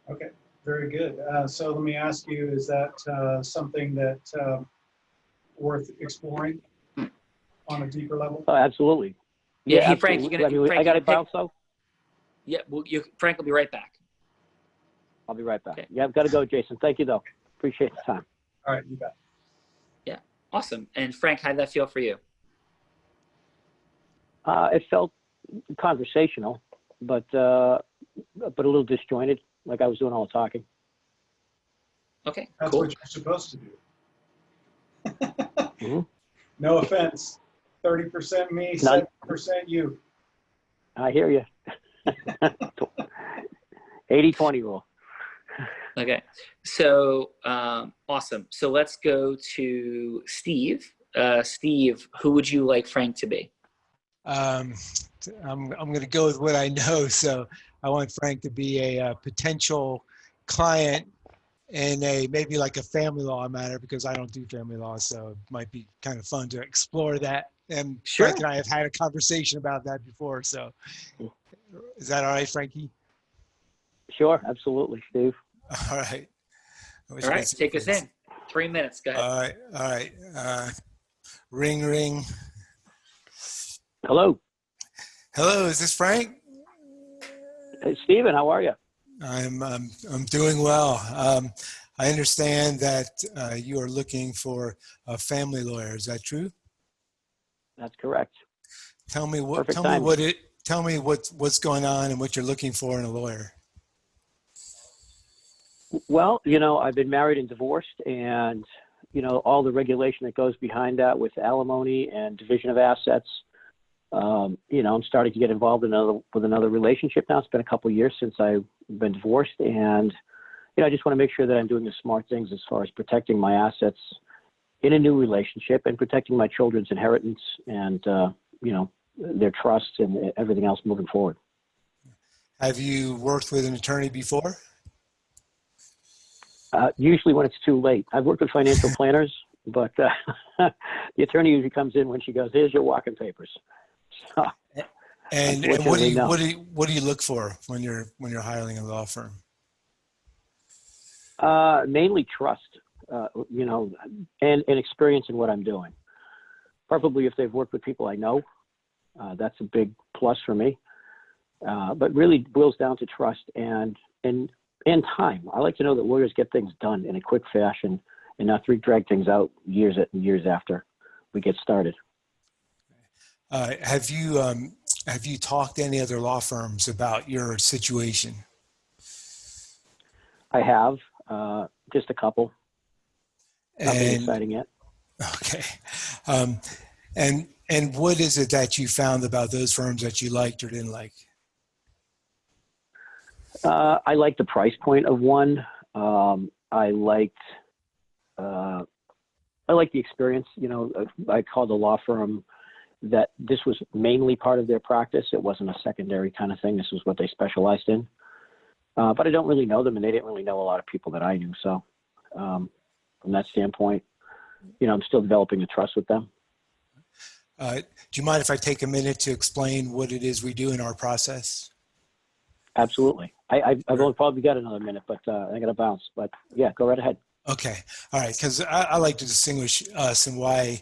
Okay, very good. So let me ask you, is that something that worth exploring on a deeper level? Oh, absolutely. Yeah, hey, absolutely. Frank, you gonna, I got to Frank, bounce though. Yeah, well, Frank will be right back. I'll be right back. Okay. Yeah, I've got to go, Jason. Thank you, though. Appreciate the time. All right, you bet. Yeah, awesome. And Frank, how did that feel for you? It felt conversational, but a little disjointed, like I was doing all the talking. Okay, That's cool. what you're supposed to do. Mm-hmm. No offense. 30% me, None. 70% you. I hear you. 80-20 rule. Okay, so awesome. So let's go to Steve. Steve, who would you like Frank to be? I'm going to go with what I know. So I want Frank to be a potential client in maybe like a family law matter, because I don't do family law. So it might be kind of fun to explore that. And Sure. Frank and I have had a conversation about that before. So is that all right, Frankie? Sure, absolutely, Steve. All right. All right, take us in. 3 minutes. Go ahead. All right. Ring, ring. Hello. Hello, is this Frank? Hey, Steven, how are you? I'm doing well. I understand that you are looking for a family lawyer. Is that true? That's correct. Tell me what. Perfect Tell me timing. Tell me what's going on and what you're looking for in a lawyer. Well, I've been married and divorced, and all the regulation that goes behind that with alimony and division of assets. I'm starting to get involved with another relationship now. It's been a couple of years since I've been divorced, and I just want to make sure that I'm doing the smart things as far as protecting my assets in a new relationship and protecting my children's inheritance and their trusts and everything else moving forward. Have you worked with an attorney before? Usually when it's too late. I've worked with financial planners, but the attorney usually comes in when she goes, "Here's your walking papers." So, and what do you look for when you're hiring a law firm? Mainly trust, and experience in what I'm doing. Preferably if they've worked with people I know, that's a big plus for me. But really boils down to trust and time. I like to know that lawyers get things done in a quick fashion and not drag things out years and years after we get started. Have you talked to any other law firms about your situation? I have, just a couple. Nothing exciting yet. Okay. And what is it that you found about those firms that you liked or didn't like? I liked the price point of one. I liked the experience. I called the law firm that this was mainly part of their practice. It wasn't a secondary kind of thing. This was what they specialized in. But I don't really know them, and they didn't really know a lot of people that I knew. So from that standpoint, I'm still developing the trust with them. Do you mind if I take a minute to explain what it is we do in our process? Absolutely. I've only probably got another minute, but I got to bounce. But yeah, go right ahead. Okay. All right. Because I like to distinguish us and why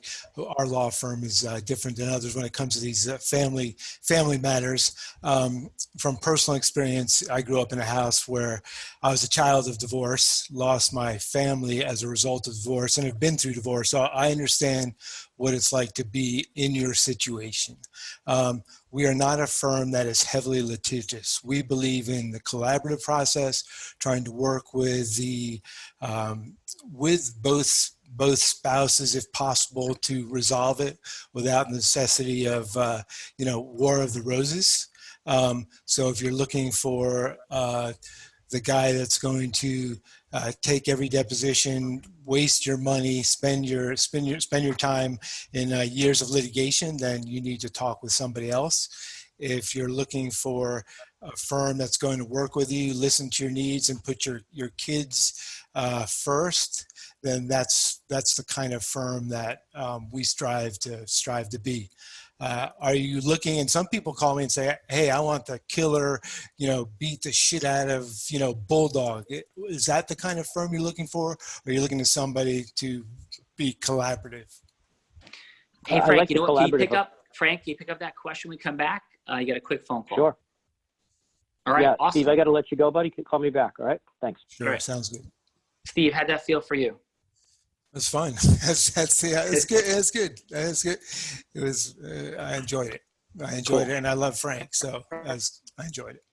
our law firm is different than others when it comes to these family matters. From personal experience, I grew up in a house where I was a child of divorce, lost my family as a result of divorce, and have been through divorce. So I understand what it's like to be in your situation. We are not a firm that is heavily litigious. We believe in the collaborative process, trying to work with with both spouses, if possible, to resolve it without necessity of War of the Roses. So if you're looking for the guy that's going to take every deposition, waste your money, spend your time in years of litigation, then you need to talk with somebody else. If you're looking for a firm that's going to work with you, listen to your needs, and put your kids first, then that's the kind of firm that we strive to be. Are you looking, and some people call me and say, hey, I want the killer, beat the shit out of, bulldog. Is that the kind of firm you're looking for? Or are you looking to somebody to be collaborative? Hey, I Frank, like you the know what? Can you collaborative. pick up that question when we come back? You got a quick phone call. Sure. All right, Yeah, awesome. Steve, I got to let you go, buddy. Call me back. All right. Thanks. Sure, All right. Sounds good. Steve, how'd that feel for you? It's fun. It's good. It's good. It's good. It was. I enjoyed it. Cool. And I love Frank, so I enjoyed it.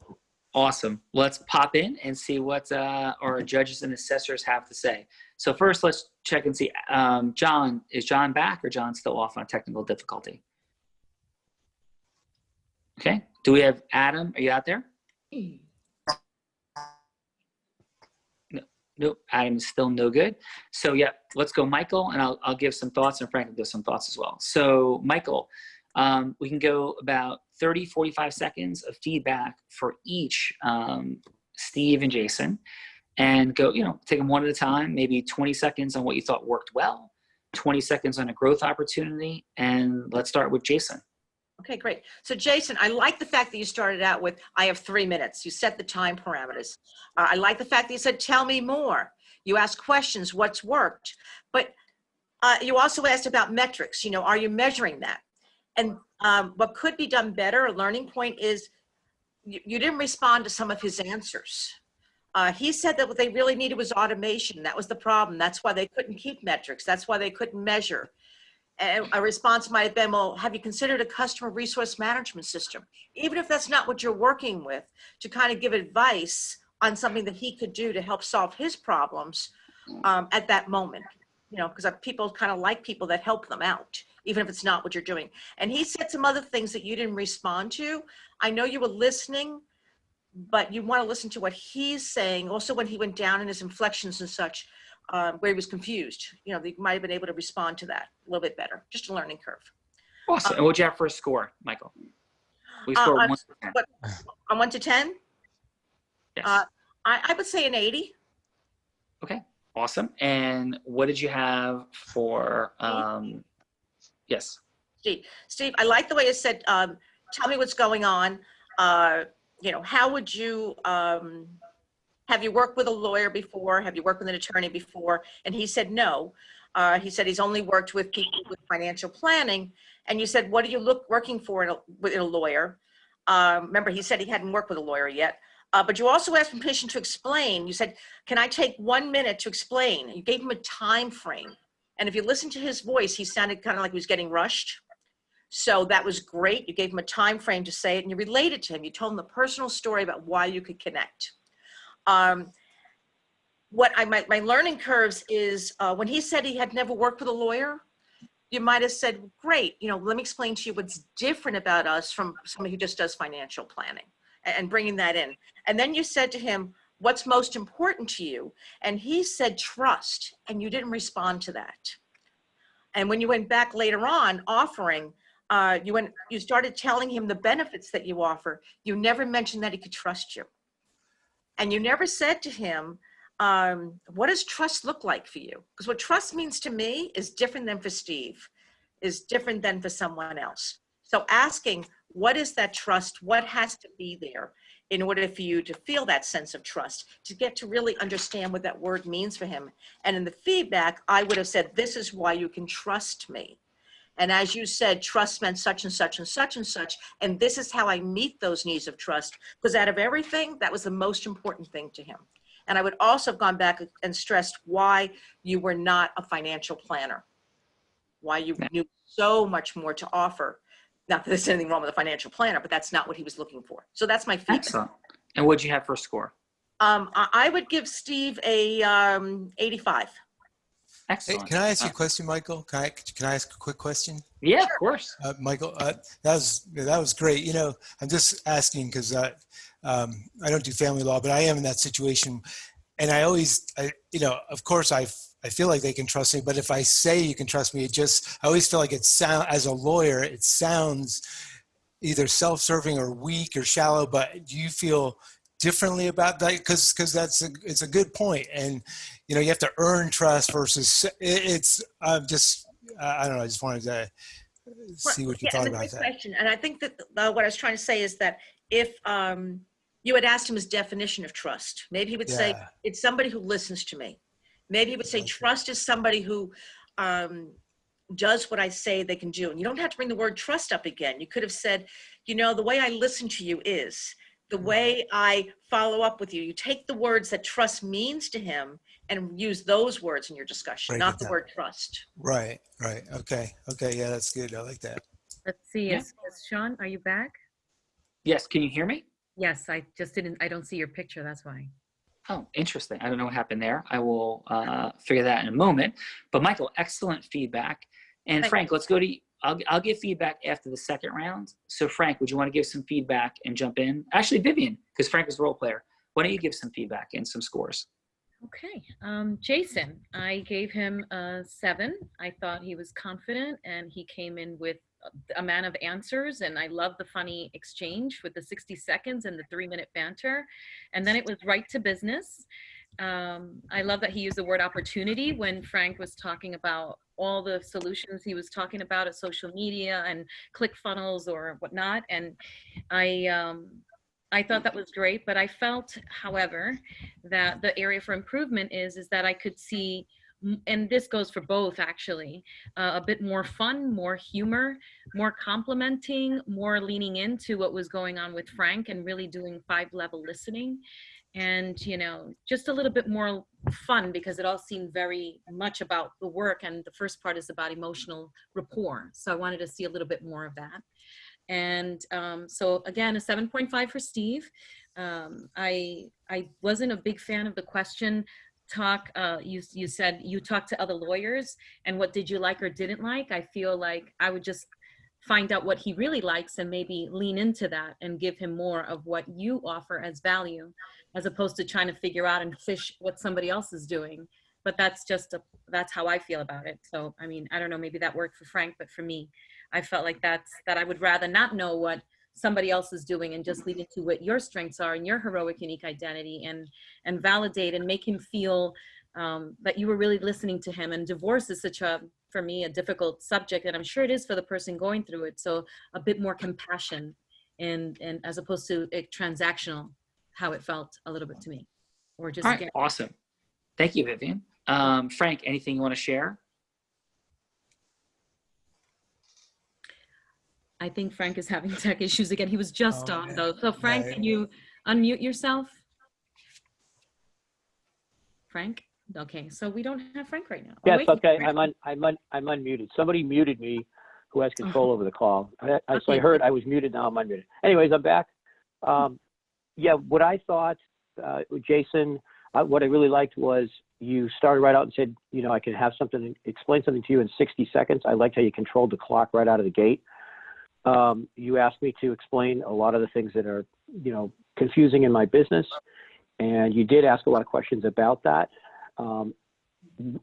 Awesome. Let's pop in and see what our judges and assessors have to say. So first, let's check and see. John, is John back, or John still off on technical difficulty? Okay. Do we have Adam? Are you out there? Nope, Adam is still no good. So yeah, let's go Michael, and I'll give some thoughts, and Frank will give some thoughts as well. So Michael, we can go about 30, 45 seconds of feedback for each Steve and Jason, and go, take them one at a time, maybe 20 seconds on what you thought worked well, 20 seconds on a growth opportunity, and let's start with Jason. Okay, great. So Jason, I like the fact that you started out with, I have 3 minutes. You set the time parameters. I like the fact that you said, tell me more. You asked questions, what's worked? But you also asked about metrics. Are you measuring that? And what could be done better, a learning point is you didn't respond to some of his answers. He said that what they really needed was automation. That was the problem. That's why they couldn't keep metrics. That's why they couldn't measure. And a response might have been, well, have you considered a customer resource management system? Even if that's not what you're working with, to kind of give advice on something that he could do to help solve his problems at that moment. Because people kind of like people that help them out, even if it's not what you're doing. And he said some other things that you didn't respond to. I know you were listening, but you want to listen to what he's saying. Also, when he went down in his inflections and such, where he was confused, they might have been able to respond to that a little bit better. Just a learning curve. Awesome. And what'd you have for a score, Michael? We scored 1 to 10. On 1 to 10? Yes. I would say an 80. Okay. Awesome. And what did you have for, yes. Steve, I like the way you said, tell me what's going on. How would you, have you worked with a lawyer before? Have you worked with an attorney before? And he said no. He said he's only worked with people with financial planning. And you said, what are you working for with a lawyer? Remember, he said he hadn't worked with a lawyer yet. But you also asked permission to explain. You said, can I take 1 minute to explain? You gave him a time frame. And if you listen to his voice, he sounded kind of like he was getting rushed. So that was great. You gave him a time frame to say it, and you related to him. You told him a personal story about why you could connect. My learning curves is when he said he had never worked with a lawyer, you might have said, great, let me explain to you what's different about us from somebody who just does financial planning, and bringing that in. And then you said to him, what's most important to you? And he said trust, and you didn't respond to that. And when you went back later on offering, you started telling him the benefits that you offer. You never mentioned that he could trust you. And you never said to him, what does trust look like for you? Because what trust means to me is different than for Steve, is different than for someone else. So asking, what is that trust? What has to be there in order for you to feel that sense of trust, to get to really understand what that word means for him? And in the feedback, I would have said, this is why you can trust me. And as you said, trust meant such and such and such and such. And this is how I meet those needs of trust. Because out of everything, that was the most important thing to him. And I would also have gone back and stressed why you were not a financial planner, why you knew so much more to offer. Not that there's anything wrong with a financial planner, but that's not what he was looking for. So that's my feedback. Excellent. And what'd you have for a score? I would give Steve a 85. Excellent. Hey, can I ask you a question, Michael? Can I ask a quick question? Yeah, of course. Michael, that was great. I'm just asking because I don't do family law, but I am in that situation, and I of course, I feel like they can trust me. But if I say you can trust me, I always feel like as a lawyer, it sounds either self-serving or weak or shallow. But do you feel differently about that? Because it's a good point, and you have to earn trust versus it's I don't know. I just wanted to see what you Yeah, thought and a about great that. question. And I think that what I was trying to say is that if you had asked him his definition of trust, maybe he would say, Yeah. it's somebody who listens to me. Maybe he would say, trust is somebody who does what I say they can do. And you don't have to bring the word trust up again. You could have said, you know, the way I listen to you is, the way I follow up with you. You take the words that trust means to him and use those words in your discussion, Break not it the down. word trust. Right. Okay. Yeah, that's good. I like that. Let's see. Yeah. Is Sean, are you back? Yes, can you hear me? Yes, I just didn't, I don't see your picture. That's why. Oh, interesting. I don't know what happened there. I will figure that in a moment. But Michael, excellent feedback. And Thank Frank, let's go to, I'll give feedback after the second round. So Frank, would you want to give some feedback and jump in? Actually, Vivian, because Frank is the role player. Why don't you give some feedback and some scores? Okay. Jason, I gave him a 7. I thought he was confident and he came in with a man of answers, and I love the funny exchange with the 60 seconds and the 3-minute banter. And then it was right to business. I love that he used the word opportunity when Frank was talking about all the solutions he was talking about at social media and ClickFunnels or whatnot. And I thought that was great, but I felt, however, that the area for improvement is that I could see, and this goes for both actually, a bit more fun, more humor, more complimenting, more leaning into what was going on with Frank and really doing 5-level listening. And, you know, just a little bit more fun because it all seemed very much about the work. And the first part is about emotional rapport. So I wanted to see a little bit more of that. And so again, a 7.5 for Steve. I wasn't a big fan of the question talk. You said you talked to other lawyers and what did you like or didn't like? I feel like I would just find out what he really likes and maybe lean into that and give him more of what you offer as value, as opposed to trying to figure out and fish what somebody else is doing. But that's that's how I feel about it. So, I mean, I don't know, maybe that worked for Frank, but for me, I felt like that I would rather not know what somebody else is doing and just lead into what your strengths are and your heroic, unique identity and validate and make him feel that you were really listening to him. And divorce is such for me, a difficult subject, and I'm sure it is for the person going through it. So a bit more compassion and as opposed to transactional, how it felt a little bit to me. Or just All right, awesome. Thank you, Vivian. Frank, anything you want to share? I think Frank is having tech issues again. He was just on though. So Frank, Yeah. can you unmute yourself? Frank? Okay, so we don't have Frank right now. Yes, wait. okay. I'm unmuted. Somebody muted me who has control over the call. So I Okay. heard I was muted, now I'm unmuted. Anyways, I'm back. Yeah, what I thought, Jason, what I really liked was you started right out and said, you know, I can have something, explain something to you in 60 seconds. I liked how you controlled the clock right out of the gate. You asked me to explain a lot of the things that are, you know, confusing in my business. And you did ask a lot of questions about that.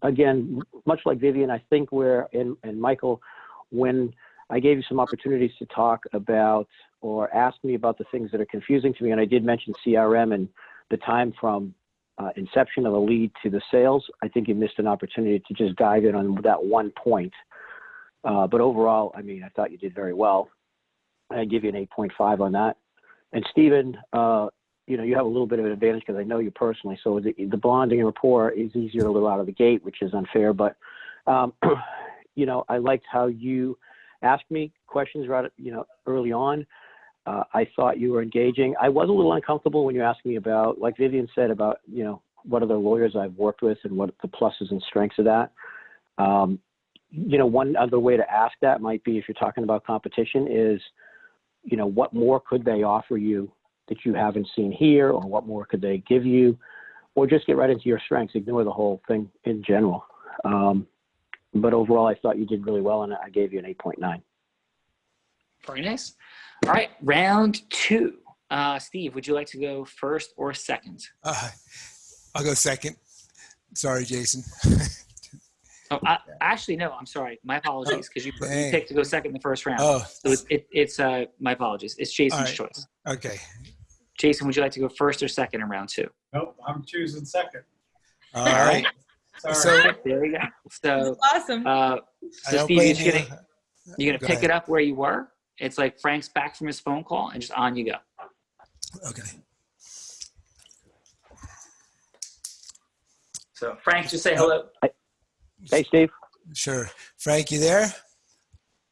Again, much like Vivian, I think and Michael, when I gave you some opportunities to talk about or ask me about the things that are confusing to me, and I did mention CRM and the time from inception of a lead to the sales, I think you missed an opportunity to just dive in on that one point. But overall, I mean, I thought you did very well. I give you an 8.5 on that. And Stephen, you know, you have a little bit of an advantage because I know you personally. So the bonding and rapport is easier a little out of the gate, which is unfair. But, you know, I liked how you asked me questions right, you know, early on. I thought you were engaging. I was a little uncomfortable when you asked me about, like Vivian said, about, you know, what other lawyers I've worked with and what the pluses and strengths of that. You know, one other way to ask that might be, if you're talking about competition, is, you know, what more could they offer you that you haven't seen here, or what more could they give you, or just get right into your strengths, ignore the whole thing in general. But overall, I thought you did really well, and I gave you an 8.9. Very nice. All right, round 2. Steve, would you like to go first or second? I'll go second. Sorry, Jason. Oh, actually, no, I'm sorry. My apologies, because you dang. picked to go second in the first round. Oh. So it's my apologies. It's Jason's All right. choice. Okay. Jason, would you like to go first or second in round 2? Nope, I'm choosing second. All right. Sorry. So There we go. So awesome. I so don't Steve, blame you're just you. You're going to Go pick ahead. it up where you were. It's like Frank's back from his phone call and just on you go. Okay. So Frank, just say hello. Hey, Steve. Sure. Frank, you there?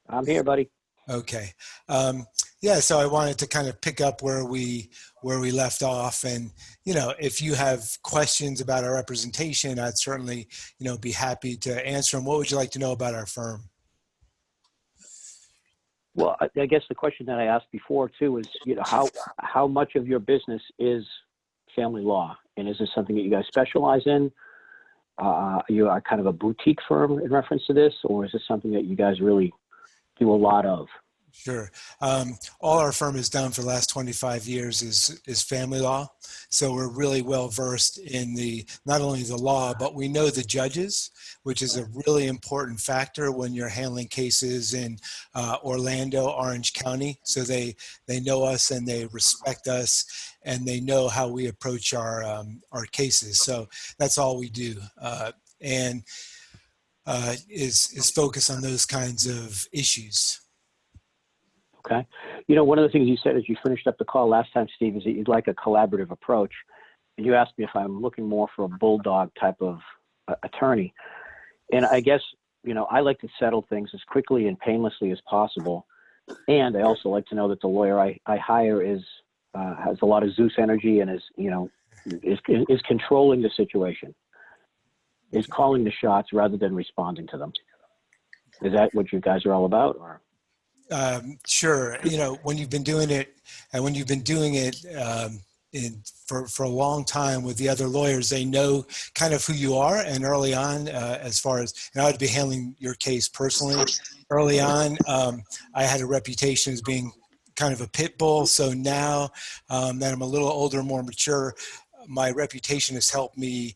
I'm here, buddy. Okay. Yeah, so I wanted to kind of pick up where we left off, and if you have questions about our representation, I'd certainly be happy to answer them. What would you like to know about our firm? Well, I guess the question that I asked before too is, how much of your business is family law, and is this something that you guys specialize in? You are kind of a boutique firm in reference to this, or is this something that you guys really do a lot of? Sure. All our firm has done for the last 25 years is family law. So we're really well versed in not only the law, but we know the judges, which is a really important factor when you're handling cases in Orlando, Orange County. So they know us and they respect us and they know how we approach our cases. So that's all we do. And is focus on those kinds of issues. Okay. One of the things you said as you finished up the call last time, Steve, is that you'd like a collaborative approach. And you asked me if I'm looking more for a bulldog type of attorney. And I guess, I like to settle things as quickly and painlessly as possible. And I also like to know that the lawyer I hire has a lot of Zeus energy and is controlling the situation, is calling the shots rather than responding to them. Is that what you guys are all about? Or? Sure. When you've been doing it for a long time with the other lawyers, they know kind of who you are. And early on, as far as, and I would be handling your case personally early on, I had a reputation as being kind of a pit bull. So now that I'm a little older, more mature, my reputation has helped me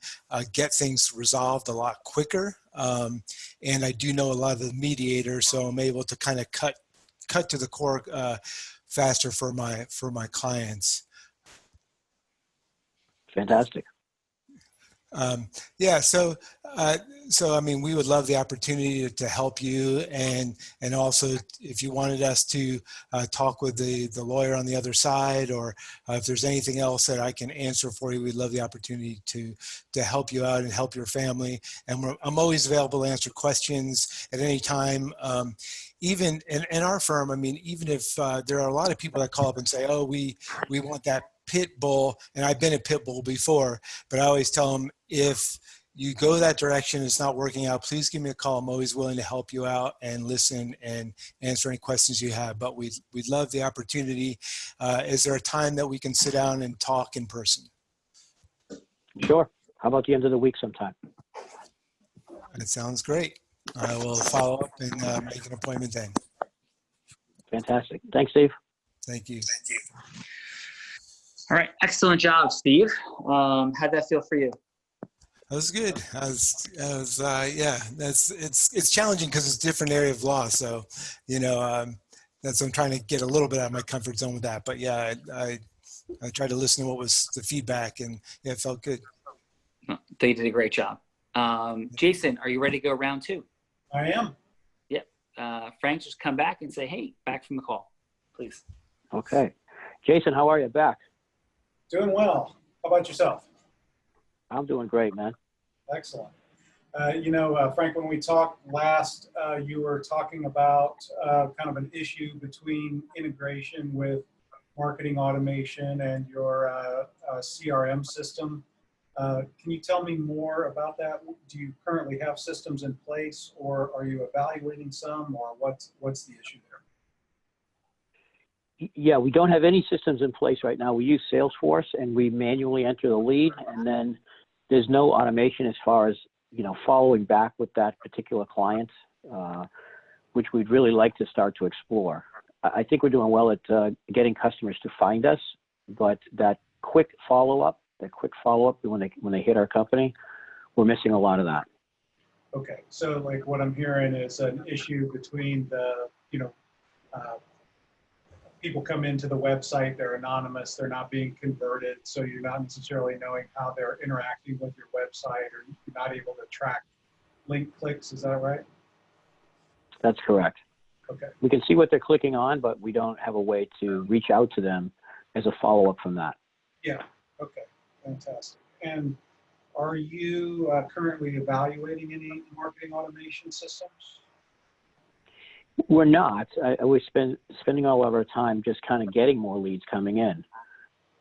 get things resolved a lot quicker. And I do know a lot of the mediators, so I'm able to kind of cut to the core faster for my clients. Fantastic. Yeah. So I mean, we would love the opportunity to help you, and also if you wanted us to talk with the lawyer on the other side, or if there's anything else that I can answer for you, we'd love the opportunity to help you out and help your family. And I'm always available to answer questions at any time. Even in our firm, I mean, even if there are a lot of people that call up and say, "Oh, we want that pit bull," and I've been a pit bull before, but I always tell them, if you go that direction, it's not working out, please give me a call. I'm always willing to help you out and listen and answer any questions you have. But we'd love the opportunity. Is there a time that we can sit down and talk in person? Sure. How about the end of the week sometime? That sounds great. I will follow up and make an appointment then. Fantastic. Thanks, Steve. Thank you. All right. Excellent job, Steve. How'd that feel for you? That was good. Yeah, it's challenging because it's a different area of law. So, that's, I'm trying to get a little bit out of my comfort zone with that. But yeah, I tried to listen to what was the feedback, and yeah, it felt good. They did a great job. Jason, are you ready to go round two? I am. Yep. Frank, just come back and say, "Hey, back from the call, please." Okay. Jason, how are you? Back? Doing well. How about yourself? I'm doing great, man. Excellent. Frank, when we talked last, you were talking about kind of an issue between integration with marketing automation and your CRM system. Can you tell me more about that? Do you currently have systems in place, or are you evaluating some, or what's the issue there? Yeah, we don't have any systems in place right now. We use Salesforce, and we manually enter the lead, and then there's no automation as far as, following back with that particular client, which we'd really like to start to explore. I think we're doing well at getting customers to find us, but that quick follow-up when they hit our company, we're missing a lot of that. Okay, so like what I'm hearing is an issue between the, people come into the website, they're anonymous, they're not being converted, so you're not necessarily knowing how they're interacting with your website, or you're not able to track link clicks. Is that right? That's correct. Okay. We can see what they're clicking on, but we don't have a way to reach out to them as a follow-up from that. Yeah. Okay. Fantastic. And are you currently evaluating any marketing automation systems? We're not. We're spending all of our time just kind of getting more leads coming in.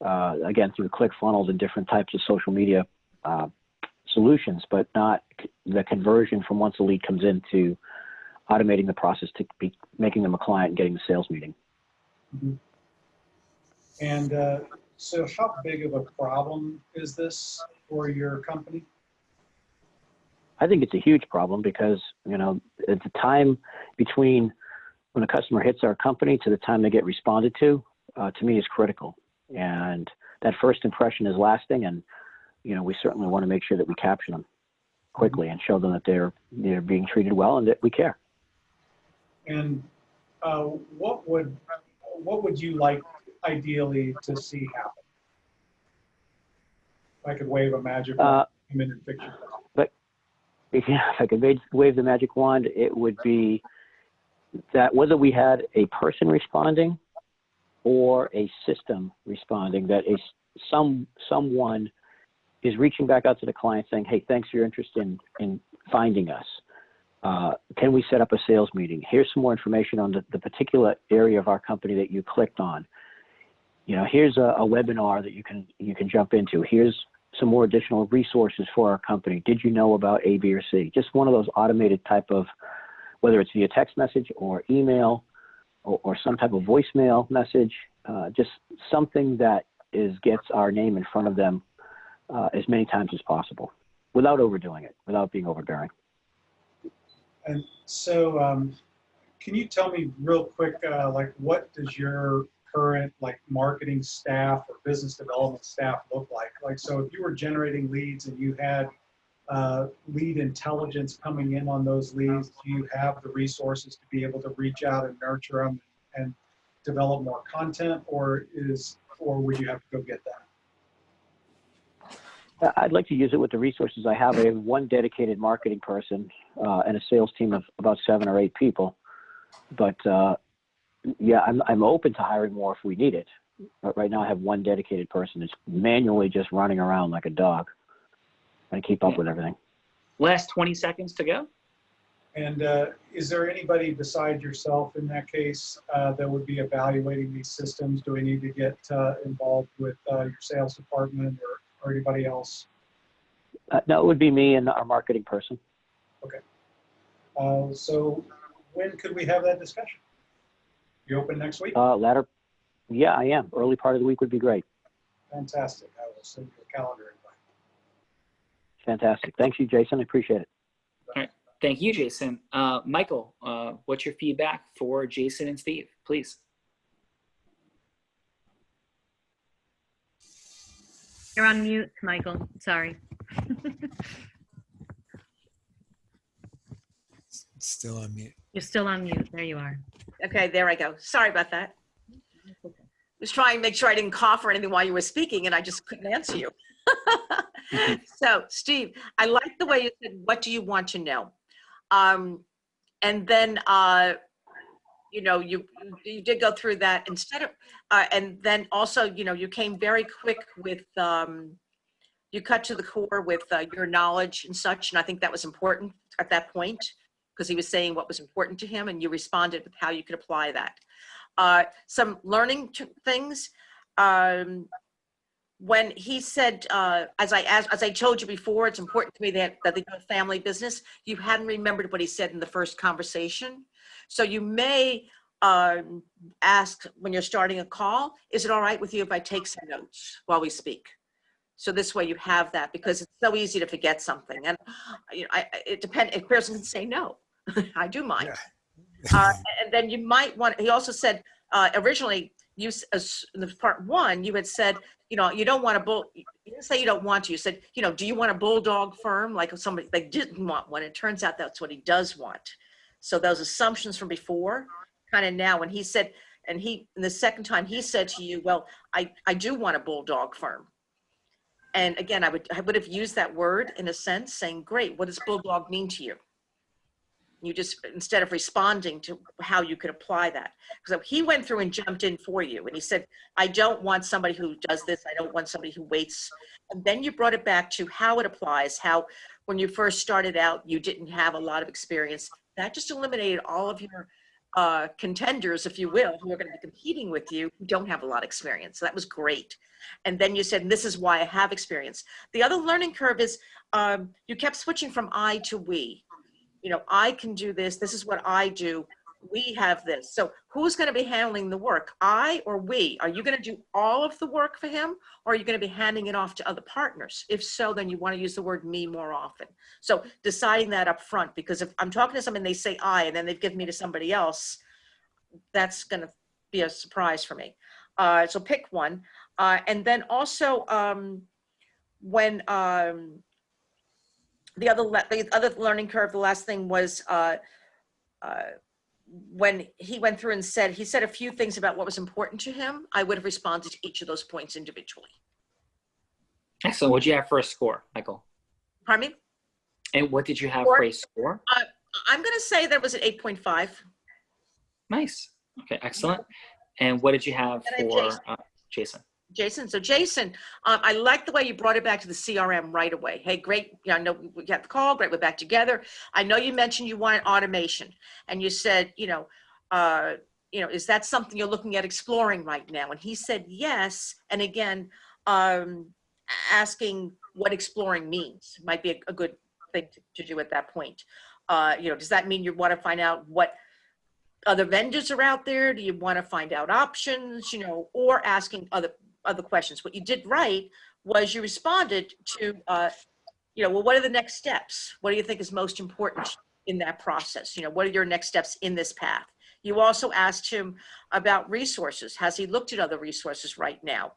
Again, through ClickFunnels and different types of social media solutions, but not the conversion from once a lead comes in to automating the process to be making them a client and getting the sales meeting. Mm-hmm. And so how big of a problem is this for your company? I think it's a huge problem because, you know, at the time between when a customer hits our company to the time they get responded to me is critical. And that first impression is lasting, and, you know, we certainly want to make sure that we capture them quickly and show them that they're being treated well and that we care. And what would you like ideally to see happen? If I could wave a magic wand, come in and fix your problem. But if I could wave the magic wand, it would be that whether we had a person responding or a system responding, that someone is reaching back out to the client saying, hey, thanks for your interest in finding us. Can we set up a sales meeting? Here's some more information on the particular area of our company that you clicked on. You know, here's a webinar that you can jump into. Here's some more additional resources for our company. Did you know about A, B, or C? Just one of those automated type of, whether it's via text message or email or some type of voicemail message, just something that gets our name in front of them as many times as possible without overdoing it, without being overbearing. And so can you tell me real quick, like what does your current like marketing staff or business development staff look like? Like, so if you were generating leads and you had lead intelligence coming in on those leads, do you have the resources to be able to reach out and nurture them and develop more content, or would you have to go get that? I'd like to use it with the resources I have. I have one dedicated marketing person and a sales team of about 7 or 8 people. But yeah, I'm open to hiring more if we need it. But right now I have one dedicated person that's manually just running around like a dog and keep up with everything. Last 20 seconds to go. And is there anybody besides yourself in that case that would be evaluating these systems? Do we need to get involved with your sales department or anybody else? No, it would be me and our marketing person. Okay. So when could we have that discussion? You open next week? Yeah, I am. Early part of the week would be great. Fantastic. I will send you a calendar invite. Fantastic. Thanks you, Jason. I appreciate it. All right. Thank you, Jason. Michael, what's your feedback for Jason and Steve, please? You're on mute, Michael. Sorry. Still on mute. You're still on mute. There you are. Okay, there I go. Sorry about that. I was trying to make sure I didn't cough or anything while you were speaking, and I just couldn't answer you. So, Steve, I like the way you said, what do you want to know? And then, you know, you did go through that instead of, and then also, you know, you came very quick with, you cut to the core with your knowledge and such, and I think that was important at that point, because he was saying what was important to him, and you responded with how you could apply that. Some learning things. When he said, as I told you before, it's important to me that they do a family business. You hadn't remembered what he said in the first conversation. So you may ask when you're starting a call, is it all right with you if I take some notes while we speak? So this way you have that, because it's so easy to forget something. And you know, it depends, a person can say no. I do mine. Yeah. And then you might want, he also said, originally, in the part 1, you had said, you know, you don't want you didn't say you don't want to, you said, you know, do you want a bulldog firm? Like if somebody, they didn't want one, it turns out that's what he does want. So those assumptions from before, kind of now, when he said, and the second time he said to you, well, I do want a bulldog firm. And again, I would have used that word in a sense, saying, great, what does bulldog mean to you? You just, instead of responding to how you could apply that. So he went through and jumped in for you. And he said, I don't want somebody who does this. I don't want somebody who waits. And then you brought it back to how it applies, how when you first started out, you didn't have a lot of experience. That just eliminated all of your contenders, if you will, who are going to be competing with you, who don't have a lot of experience. So that was great. And then you said, this is why I have experience. The other learning curve is you kept switching from I to we. You know, I can do this. This is what I do. We have this. So who's going to be handling the work? I or we? Are you going to do all of the work for him? Or are you going to be handing it off to other partners? If so, then you want to use the word me more often. So deciding that up front, because if I'm talking to someone, they say I, and then they give me to somebody else, that's going to be a surprise for me. So pick one. And then also when the other learning curve, the last thing was when he went through and he said a few things about what was important to him. I would have responded to each of those points individually. Excellent. What did you have for a score, Michael? Pardon me? And what did you have for a score? I'm going to say that was an 8.5. Nice. Okay, excellent. And what did you have for Jason? Jason. So Jason, I like the way you brought it back to the CRM right away. Hey, great. I know we got the call. Great. We're back together. I know you mentioned you wanted automation, and you said, is that something you're looking at exploring right now? And he said, yes. And again, asking what exploring means might be a good thing to do at that point. Does that mean you want to find out what other vendors are out there? Do you want to find out options, or asking other questions? What you did right was you responded to, well, what are the next steps? What do you think is most important in that process? What are your next steps in this path? You also asked him about resources. Has he looked at other resources right now?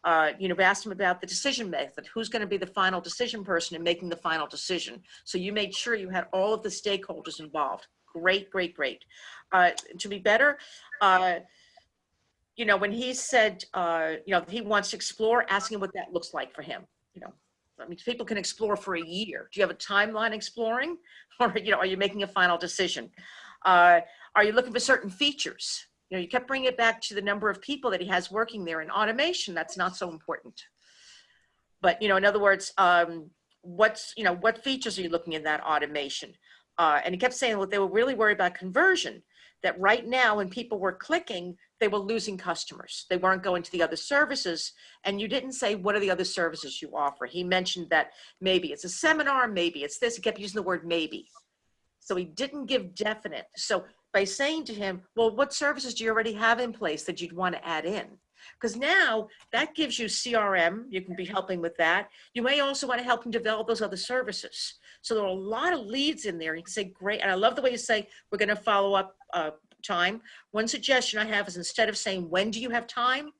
Asked him about the decision method. Who's going to be the final decision person in making the final decision? So you made sure you had all of the stakeholders involved. Great, great, great. To be better, when he said, he wants to explore, asking what that looks like for him. People can explore for a year. Do you have a timeline exploring? Or, are you making a final decision? Are you looking for certain features? You kept bringing it back to the number of people that he has working there. In automation, that's not so important. But, in other words, what features are you looking in that automation? And he kept saying, well, they were really worried about conversion, that right now when people were clicking, they were losing customers. They weren't going to the other services. And you didn't say, what are the other services you offer? He mentioned that maybe it's a seminar, maybe it's this. He kept using the word maybe. So he didn't give definite. So by saying to him, well, what services do you already have in place that you'd want to add in? Because now that gives you CRM. You can be helping with that. You may also want to help him develop those other services. So there are a lot of leads in there. You can say, great. And I love the way you say, we're going to follow up time. One suggestion I have is, instead of saying, when do you have time?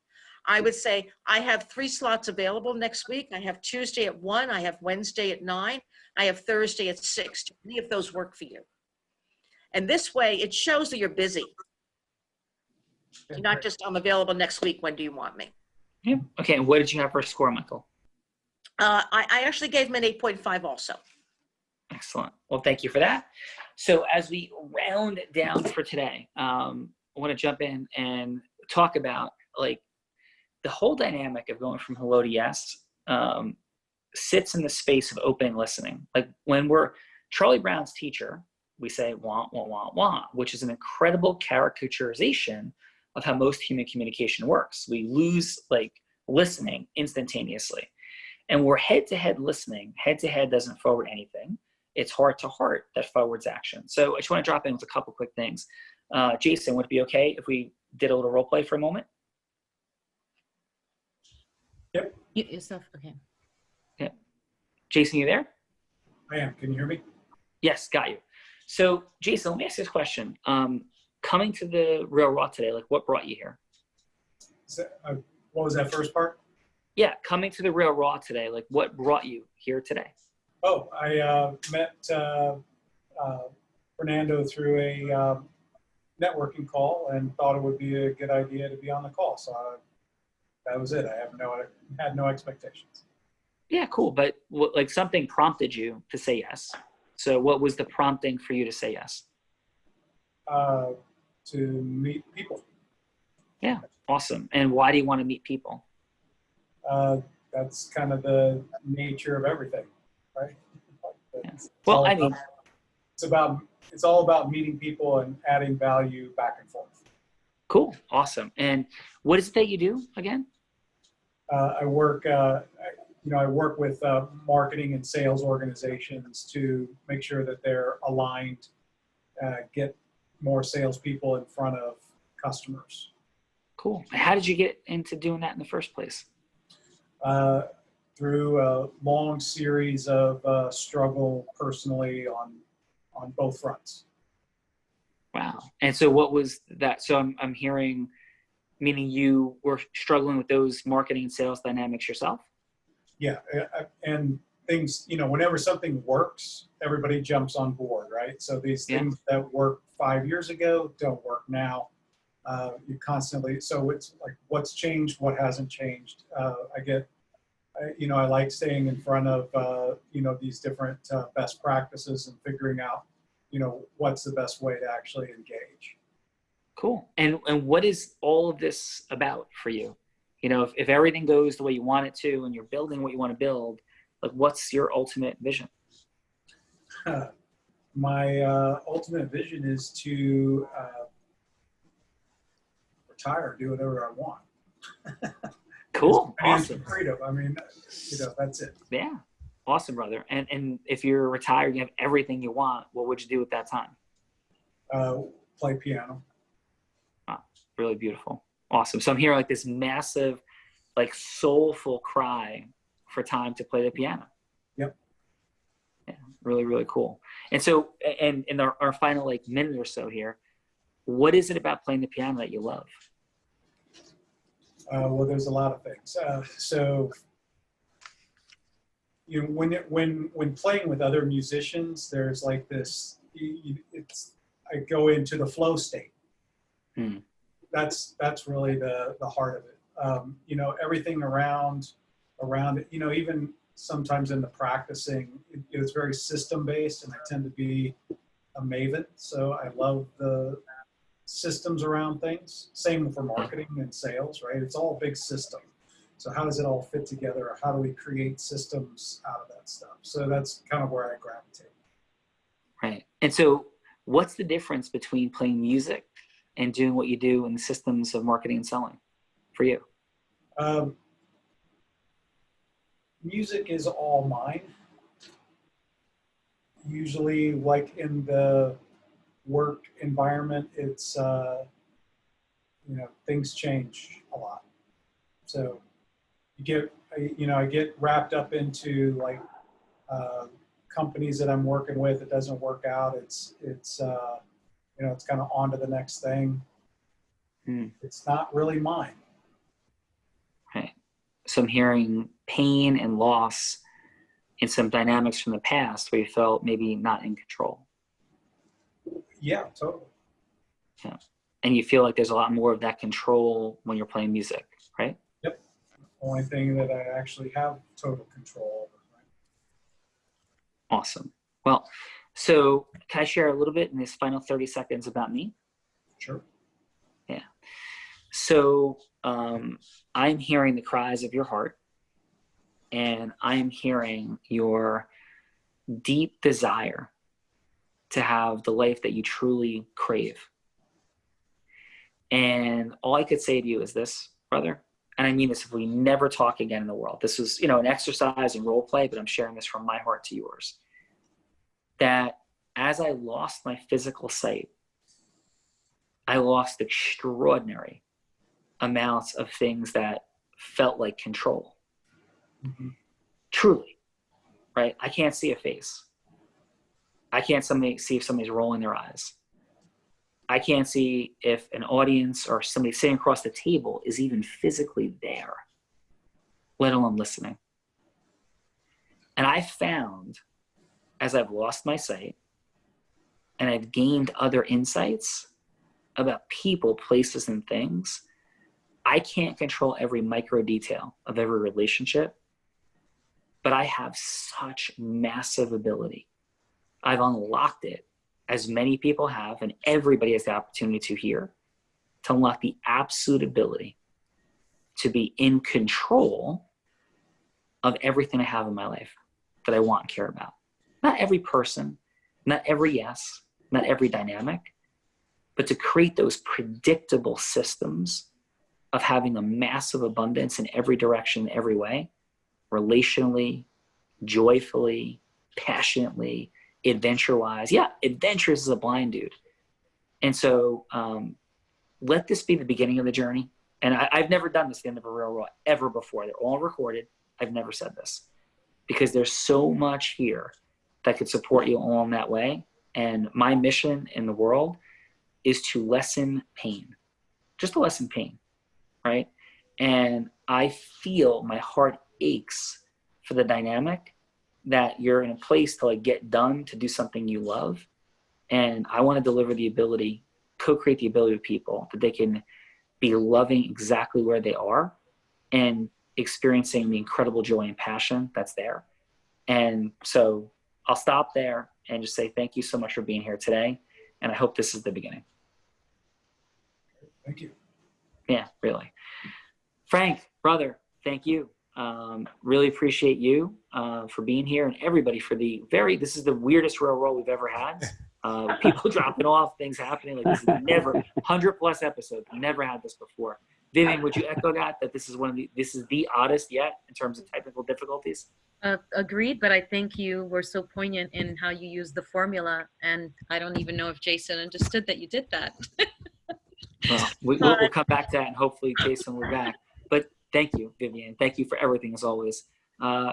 I would say, I have 3 slots available next week. I have Tuesday at 1. I have Wednesday at 9. I have Thursday at 6. Do any of those work for you? And this way, it shows that you're busy. You're not just, I'm available next week. When do you want me? Yeah. Okay. And what did you have for a score, Michael? I actually gave him an 8.5 also. Excellent. Well, thank you for that. So as we round down for today, I want to jump in and talk about the whole dynamic of going from hello to yes sits in the space of open listening. Like when we're Charlie Brown's teacher, we say want, want, want, want, which is an incredible caricaturization of how most human communication works. We lose listening instantaneously. And we're head-to-head listening. Head-to-head doesn't forward anything. It's heart-to-heart that forwards action. So I just want to drop in with a couple quick things. Jason, would it be okay if we did a little role play for a moment? Yep. Yourself, okay. Yeah. Jason, you there? I am. Can you hear me? Yes, got you. So Jason, let me ask you this question. Coming to the Real Raw today, what brought you here? What was that first part? Yeah, coming to the Real Raw today, what brought you here today? Oh, I met Fernando through a networking call and thought it would be a good idea to be on the call. So that was it. I had no expectations. Yeah, cool. But something prompted you to say yes. So what was the prompting for you to say yes? To meet people. Yeah, awesome. And why do you want to meet people? That's kind of the nature of everything, right? Yeah. Well, I mean, it's all about meeting people and adding value back and forth. cool, awesome. And what is it that you do again? I work with marketing and sales organizations to make sure that they're aligned, get more salespeople in front of customers. Cool. How did you get into doing that in the first place? Through a long series of struggle personally on both fronts. Wow. And so what was that? So I'm hearing, meaning you were struggling with those marketing and sales dynamics yourself? Yeah. And things, whenever something works, everybody jumps on board, right? So these things that worked 5 years ago don't work now. You constantly, so it's like, what's changed, what hasn't changed. I like staying in front of, these different best practices and figuring out, what's the best way to actually engage. Cool. And what is all of this about for you? If everything goes the way you want it to and you're building what you want to build, like what's your ultimate vision? My ultimate vision is to retire, do whatever I want. Cool. Awesome. Freedom. I mean, that's it. Yeah. Awesome, brother. And if you're retired, you have everything you want, what would you do at that time? Play piano. Wow. Really beautiful. Awesome. So I'm hearing like this massive, like soulful cry for time to play the piano. Yep. Yeah. Really, really cool. And so, and in our final like minute or so here, what is it about playing the piano that you love? Well, there's a lot of things. When playing with other musicians, there's like this. I go into the flow state. That's really the heart of it. Everything around it. Even sometimes in the practicing, it's very system based, and I tend to be a maven. So I love the systems around things. Same for marketing and sales, right? It's all a big system. So how does it all fit together? Or how do we create systems out of that stuff? So that's kind of where I gravitate. Right. And so what's the difference between playing music and doing what you do in the systems of marketing and selling for you? Music is all mine. Usually, like in the work environment, it's things change a lot. So I get wrapped up into like companies that I'm working with. It doesn't work out. It's kind of on to the next thing. It's not really mine. Right. So I'm hearing pain and loss in some dynamics from the past where you felt maybe not in control. Yeah, totally. Yeah. And you feel like there's a lot more of that control when you're playing music, right? Yep. Only thing that I actually have total control over. Right? Awesome. Well, so can I share a little bit in this final 30 seconds about me? Sure. Yeah. So I'm hearing the cries of your heart, and I'm hearing your deep desire to have the life that you truly crave. And all I could say to you is this, brother, and I mean this if we never talk again in the world. This is, an exercise and role play, but I'm sharing this from my heart to yours. That as I lost my physical sight, I lost extraordinary amounts of things that felt like control. Truly, right? I can't see a face. I can't see if somebody's rolling their eyes. I can't see if an audience or somebody sitting across the table is even physically there, let alone listening. And I found, as I've lost my sight and I've gained other insights about people, places, and things, I can't control every micro detail of every relationship, but I have such massive ability I've unlocked it, as many people have, and everybody has the opportunity to here, to unlock the absolute ability to be in control of everything I have in my life that I want and care about. Not every person, not every yes, not every dynamic, but to create those predictable systems of having a massive abundance in every direction, every way, relationally, joyfully, passionately, adventure-wise. Yeah, adventurous is a blind dude. And so let this be the beginning of the journey. And I've never done this at the end of a real raw ever before. They're all recorded. I've never said this because there's so much here that could support you along that way. And my mission in the world is to lessen pain, just to lessen pain, right? And I feel my heart aches for the dynamic that you're in a place to like get done to do something you love. And I want to deliver the ability, co-create the ability of people that they can be loving exactly where they are and experiencing the incredible joy and passion that's there. And so I'll stop there and just say thank you so much for being here today. And I hope this is the beginning. Thank you. Yeah, really. Frank, brother, thank you. Really appreciate you for being here, and everybody for this is the weirdest real roll we've ever had. People dropping off, things happening. Like this is never 100+ episodes. Never had this before. Vivian, would you echo that this is this is the oddest yet in terms of technical difficulties? Agreed, but I think you were so poignant in how you used the formula, and I don't even know if Jason understood that you did that. Well, we'll come back to that, and hopefully Jason will be back. But thank you, Vivian. Thank you for everything as always.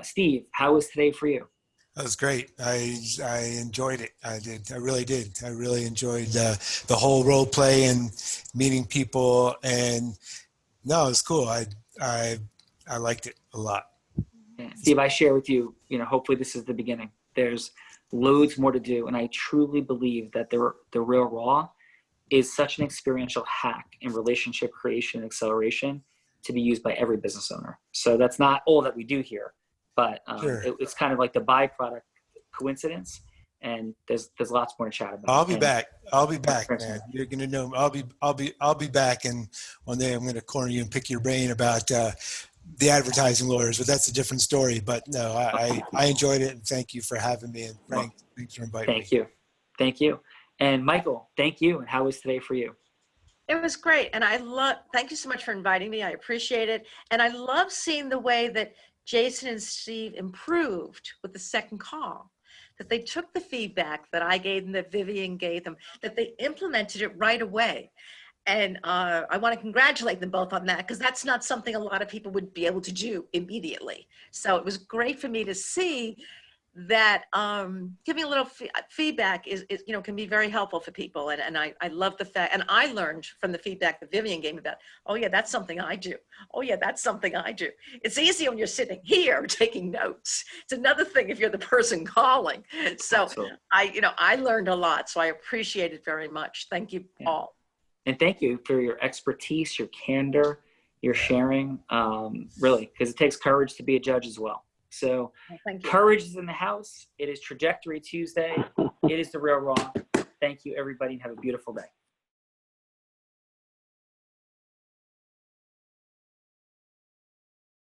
Steve, how was today for you? That was great. I enjoyed it. I did. I really did. I really enjoyed the whole role play and meeting people. And no, it was cool. I liked it a lot. Yeah. Steve, I share with you, hopefully this is the beginning. There's loads more to do. And I truly believe that the Real Raw is such an experiential hack in relationship creation and acceleration to be used by every business owner. So that's not all that we do here, but Sure. It's kind of like the byproduct coincidence. And there's lots more to chat about. I'll be back. I'll be back, man. You're gonna know. I'll be back, and one day I'm gonna corner you and pick your brain about the advertising lawyers, but that's a different story. But no, I enjoyed it, and thank you for having me. And Frank, thanks for inviting me. Thank you. And Michael, thank you. And how was today for you? It was great. And thank you so much for inviting me. I appreciate it. And I love seeing the way that Jason and Steve improved with the second call, that they took the feedback that I gave them, that Vivian gave them, that they implemented it right away. And I want to congratulate them both on that, because that's not something a lot of people would be able to do immediately. So it was great for me to see that giving a little feedback is can be very helpful for people. And I love the fact, and I learned from the feedback that Vivian gave me about, oh yeah, that's something I do. Oh yeah, that's something I do. It's easy when you're sitting here taking notes. It's another thing if you're the person calling. So absolutely. I learned a lot, so I appreciate it very much. Thank you all. And thank you for your expertise, your candor, your sharing, really, because it takes courage to be a judge as well. So courage is in the house. It is Trajectory Tuesday. It is the Real Raw. Thank you, everybody, and have a beautiful day.